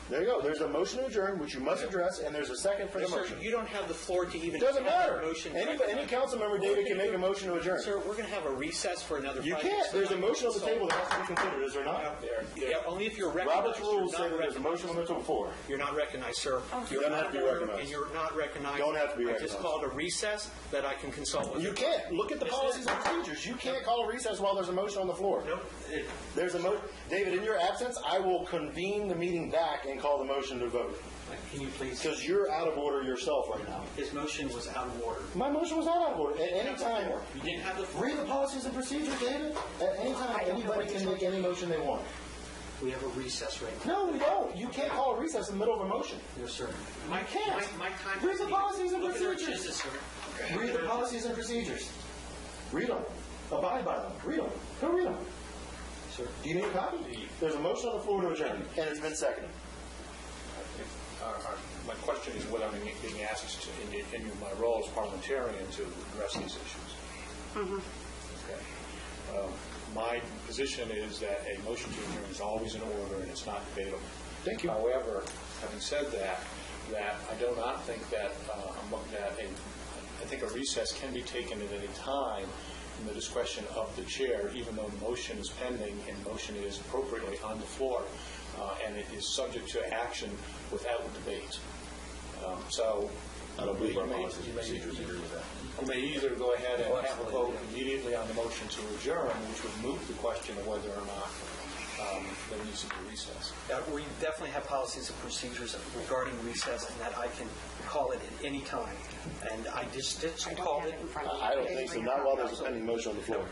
There you go. There's a motion to adjourn, which you must address, and there's a second for the Sir, motion. you don't have the floor to even... It doesn't have matter. a motion Any council member, David, can make a motion to adjourn. Sir, we're going to have a recess for another 5 You minutes. can't. There's a motion on the table that has to be considered, is there not? Yeah, only if you're recognized. Robert's rules You're say not that there's a motion on the floor. You're not recognized, sir. You don't have to be recognized. And you're not recognized. Don't have to be I recognized. just called a recess that I can consult with. You can't. Look at the policies and procedures. You can't call a recess while there's a motion on the floor. Nope. There's a motion. David, in your absence, I will convene the meeting back and call the motion to vote. Can you please? Because you're out of order yourself right now. His motion was out of order. My motion was not out of order. At any time, You didn't have the floor. read the policies and procedures, David. At any time, anybody can make any motion they want. We have a recess right now. No, we don't. You can't call a recess in the middle of a motion. Yes, sir. I can't. My time... Read the policies and Look at our procedures. agenda, sir. Read the policies and procedures. Read them. Abide by them. Read them. Go read them. Sir. Do you need a copy? There's a motion on the floor to adjourn, and it's been seconded. My question is whether I'm being asked to, in my role as parliamentarian to address these issues. Okay. My position is that a motion to adjourn is always in order and it's not debatable. Thank you. However, having said that I do not think that I think a recess can be taken at any time in the discretion of the chair, even though the motion is pending and motion is appropriately on the floor, and it is subject to action without debate. So I don't believe our you may- policies and procedures agree with that. you may either go ahead and have a vote immediately on the motion to adjourn, which would move the question of whether or not there needs to be a recess. We definitely have policies and procedures regarding recess, and that I can call it at any time. And I just called it. I don't think so. Not while there's a pending motion on the floor.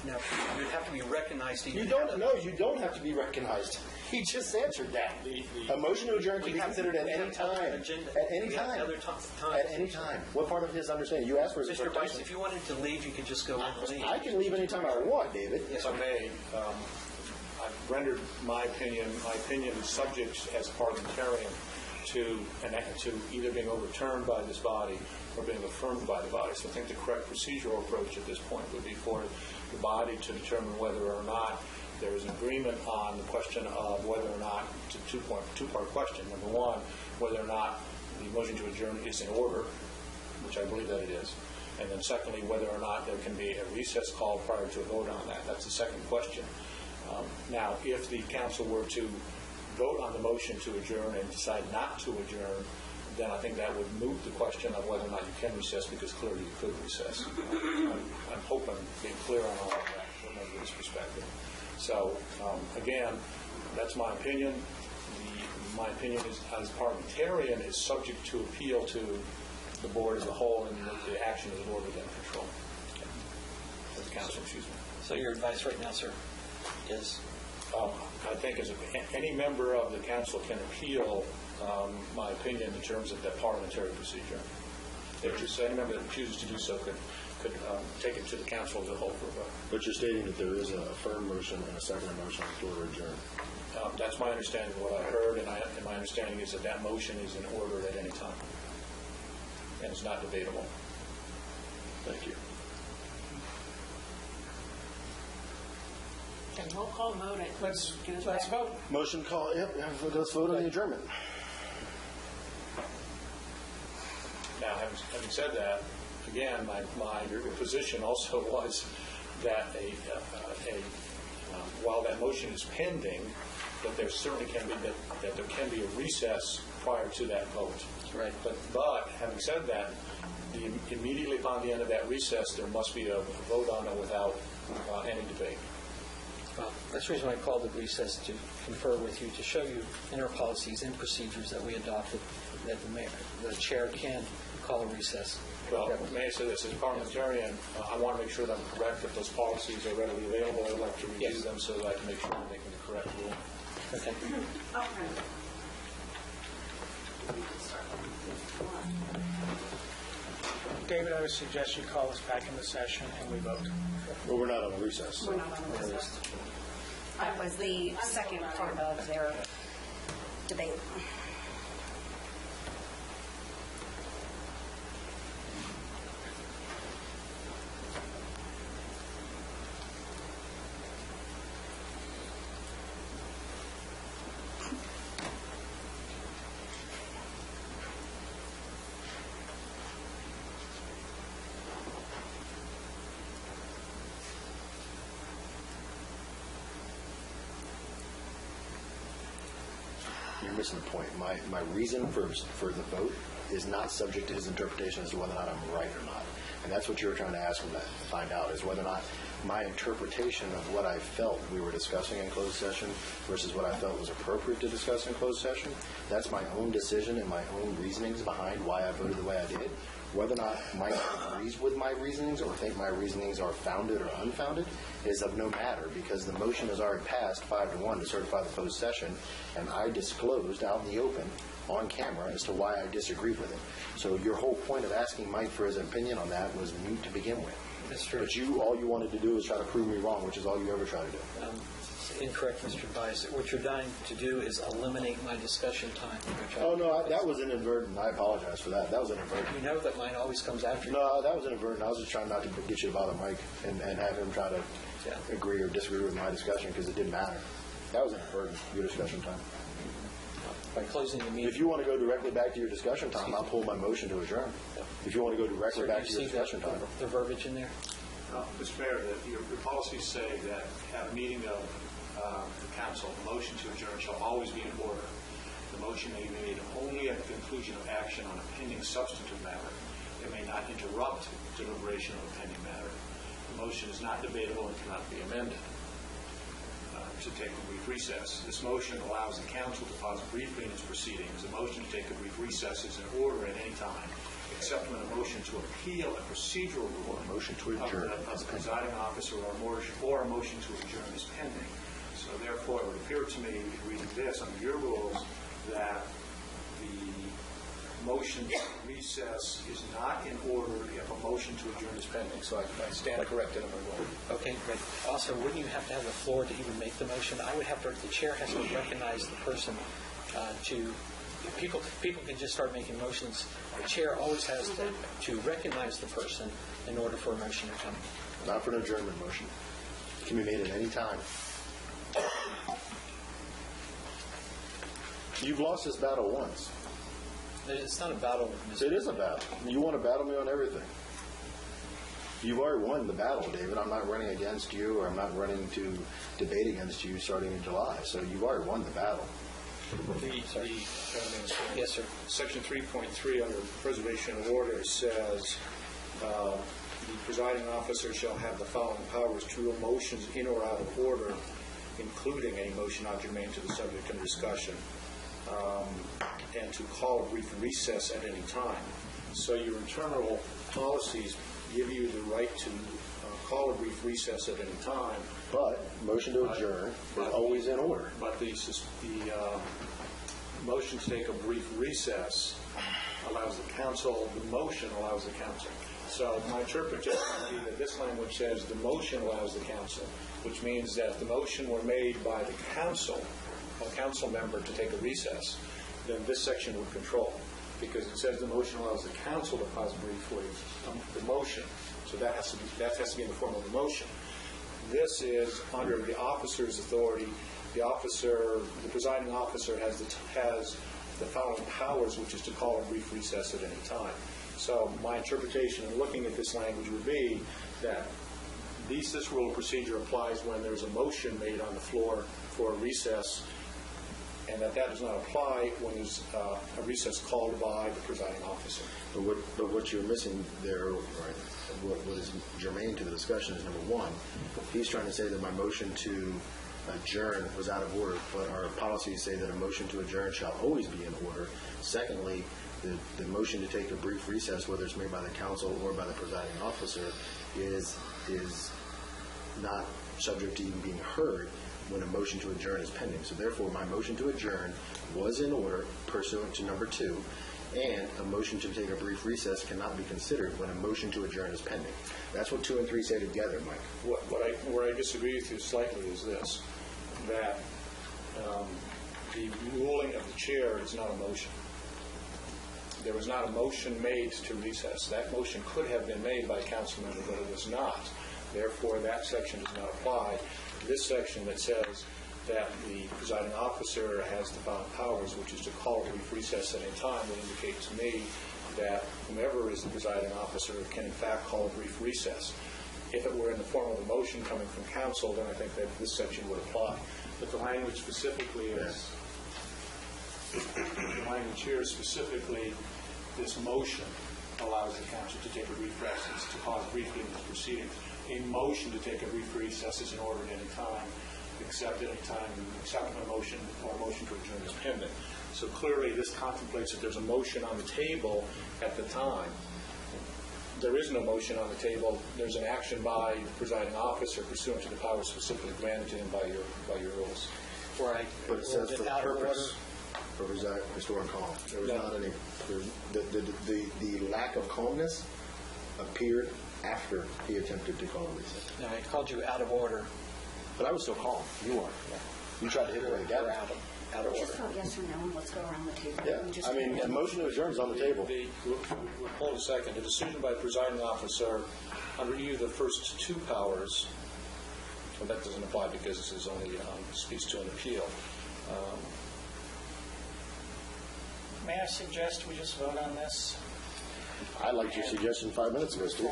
No, you'd have to be recognized. You don't. No, you don't have to be recognized. He just answered that. A motion to adjourn can be considered at any time. At any time. At any time. What part of his understanding? You asked for his Mr. Vice, interpretation. if you wanted to leave, you could just go and leave. I can leave anytime I want, David. If I may, I've rendered my opinion is subject as parliamentarian to either being overturned by this body or being affirmed by the body. So I think the correct procedural approach at this point would be for the body to determine whether or not there is an agreement on the question of whether or not, it's a two-part question. Number one, whether or not the motion to adjourn is in order, which I believe that it is. And then secondly, whether or not there can be a recess called prior to a vote on that. That's the second question. Now, if the council were to vote on the motion to adjourn and decide not to adjourn, then I think that would move the question of whether or not you can recess, because clearly you could recess. I'm hoping being clear on all of that from everybody's perspective. So, again, that's my opinion. My opinion is, as parliamentarian, is subject to appeal to the board as a whole, and the action of the board would then control. The council, excuse me. So your advice right now, sir, is? I think as any member of the council can appeal my opinion in terms of that parliamentary procedure. Any member that chooses to do so could take it to the council as a whole for a vote. But you're stating that there is a firm motion and a second motion on the floor to adjourn. That's my understanding of what I heard, and my understanding is that motion is in order at any time, and it's not debatable. Thank you. Then roll call vote it. Let's vote. Motion call. Yep. Let's vote on the adjournment. Now, having said that, again, my position also was that while that motion is pending, that there certainly can be that there can be a recess prior to that vote. Right. But having said that, immediately upon the end of that recess, there must be a vote on it without any debate. Well, that's the reason I called the recess, to confer with you, to show you in our policies and procedures that we adopted, that the chair can call a recess. Well, may I say this, as a parliamentarian, I want to make sure that I'm correct. If those policies are readily available, I'd like to review them so that I can make sure I'm making the correct rule. Okay. David, I would suggest you call us back into session and we vote. Well, we're not on a recess. We're not on the recess. That was the second part of their debate. You're missing the point. My reason for the vote is not subject to his interpretation as to whether or not I'm right or not. And that's what you were trying to ask him to find out, is whether or not my interpretation of what I felt we were discussing in closed session versus what I felt was appropriate to discuss in closed session. That's my own decision and my own reasonings behind why I voted the way I did. Whether or not Mike agrees with my reasonings or think my reasonings are founded or unfounded is of no matter, because the motion has already passed 5-1 to certify the closed session, and I disclosed out in the open on camera as to why I disagreed with it. So your whole point of asking Mike for his opinion on that was moot to begin with. That's true. But all you wanted to do is try to prove me wrong, which is all you ever try to do. Incorrect, Mr. Bias. What you're dying to do is eliminate my discussion time. Oh, no, that was inadvertent. I apologize for that. That was inadvertent. You know that mine always comes after you. No, that was inadvertent. I was just trying not to get you to bother Mike and have him try to agree or disagree with my discussion, because it didn't matter. That was inadvertent, your discussion time. By closing the meeting. If you want to go directly back to your discussion time, I'll pull my motion to adjourn. If you want to go directly back to your discussion time. The verbiage in there? Mr. Mayor, your policies say that at a meeting of the council, a motion to adjourn shall always be in order. The motion may be made only at the conclusion of action on a pending substantive matter. It may not interrupt deliberation of a pending matter. The motion is not debatable and cannot be amended. To take a brief recess. This motion allows the council to pause briefly in its proceedings. A motion to take a brief recess is in order at any time, except when a motion to appeal a procedural rule motion to adjourn of the presiding officer or a motion to adjourn is pending. So therefore, it would appear to me, reading this under your rules, that the motion to recess is not in order if a motion to adjourn is pending. So I stand corrected on my vote. Okay, but also, wouldn't you have to have the floor to even make the motion? I would have to, the chair has to recognize the person people can just start making motions. The chair always has to recognize the person in order for a motion to come. Not for an adjournment motion. It can be made at any time. You've lost this battle once. It's not a battle. It is a battle. You want to battle me on everything. You've already won the battle, David. I'm not running against you, or I'm not running to debate against you starting in July. So you've already won the battle. Yes, sir. Section 3.3 under preservation of order says the presiding officer shall have the following powers: to rule motions in or out of order, including any motion not germane to the subject under discussion, and to call a brief recess at any time. So your internal policies give you the right to call a brief recess at any time. But motion to adjourn is always in order. But the motion to take a brief recess allows the council, the motion allows the council. So my interpretation would be that this language says the motion allows the council, which means that if the motion were made by the council, a council member to take a recess, then this section would control, because it says the motion allows the council to pause briefly the motion. So that has to be in the form of a motion. This is under the officer's authority. The presiding officer has the following powers, which is to call a brief recess at any time. So my interpretation in looking at this language would be that this rule of procedure applies when there's a motion made on the floor for a recess, and that does not apply when there's a recess called by the presiding officer. But what you're missing there, right, what is germane to the discussion is, number one, he's trying to say that my motion to adjourn was out of order, but our policies say that a motion to adjourn shall always be in order. Secondly, the motion to take a brief recess, whether it's made by the council or by the presiding officer, is not subject to even being heard when a motion to adjourn is pending. So therefore, my motion to adjourn was in order pursuant to number 2, and a motion to take a brief recess cannot be considered when a motion to adjourn is pending. That's what 2 and 3 say together, Mike. Where I disagree with you slightly is this, that the ruling of the chair is not a motion. There was not a motion made to recess. That motion could have been made by a council member, but it was not. Therefore, that section does not apply. This section that says that the presiding officer has the found powers, which is to call a brief recess at any time, would indicate to me that whomever is the presiding officer can in fact call a brief recess. If it were in the form of a motion coming from council, then I think that this section would apply. But the language specifically is, the language here specifically, this motion allows the council to take a brief recess to pause briefly in the proceedings. A motion to take a brief recess is in order at any time, except at any time, except when a motion or a motion to adjourn is pending. So clearly, this contemplates that there's a motion on the table at the time. There is no motion on the table. There's an action by the presiding officer pursuant to the powers specifically granted to him by your rules. Right. But it says for purpose, for restoring calm. There was not any. The lack of calmness appeared after he attempted to call a recess. No, I called you out of order. But I was still calm. You weren't. Yeah. You tried to hit it with a gavel. Out of order. Just vote yes or no, and let's go around the table. Yeah. I mean, the motion to adjourn is on the table. Hold a second. The decision by the presiding officer under either the first 2 powers, well, that doesn't apply because this is only speaks to an appeal. May I suggest we just vote on this? I liked your suggestion 5 minutes ago, Steve.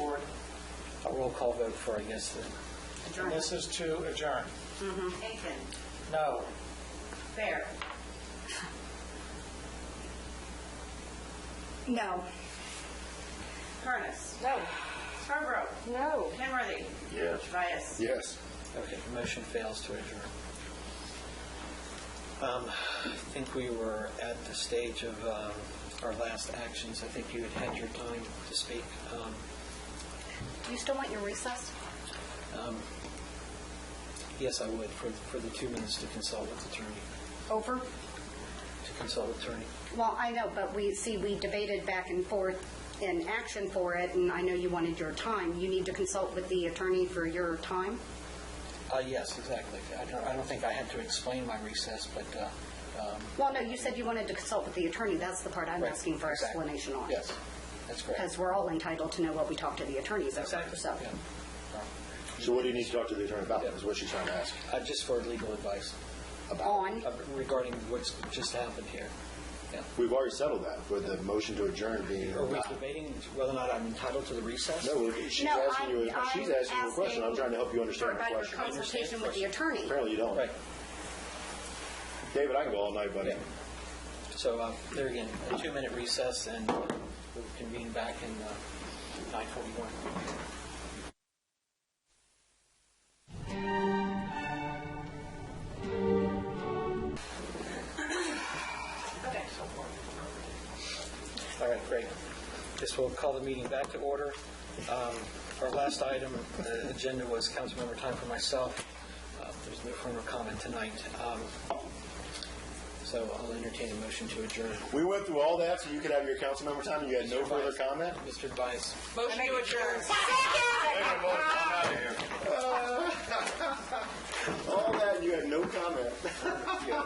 A roll call vote for, I guess, And this is to adjourn. Aiken. No. Fair. No. Harness. No. Scarborough. No. Kenworthy. Yes. Bias. Yes. Okay, the motion fails to adjourn. I think we were at the stage of our last actions. I think you had your time to speak. Do you still want your recess? Yes, I would, for the 2 minutes to consult with attorney. Over? To consult with attorney. Well, I know, but we debated back and forth in action for it, and I know you wanted your time. You need to consult with the attorney for your time? Yes, exactly. I don't think I had to explain my recess, but... Well, no, you said you wanted to consult with the attorney. That's the part I'm Right, asking for exactly. explanation on. Yes, that's correct. Because we're all entitled to know what we talk to the attorneys over. Exactly. So. Yeah. So what do you need to talk to the attorney about, is what she's trying to ask. Just for legal advice. On? Regarding what's just happened here. Yeah. We've already settled that, with the motion to adjourn being... Are we debating whether or not I'm entitled to the recess? No, she's asking you a question. I'm trying to help you understand the About your question. consultation with the attorney. Apparently you don't. Right. David, I can go all night, buddy. Yeah. So there again, a 2-minute recess, and we'll convene back in 9:41. All right, great. Guess we'll call the meeting back to order. Our last item on the agenda was council member time for myself. There's no further comment tonight. So I'll entertain a motion to adjourn. We went through all that so you could have your council member time and you had no further comment? Mr. Bice. Motion to adjourn. All that and you had no comment. Yeah.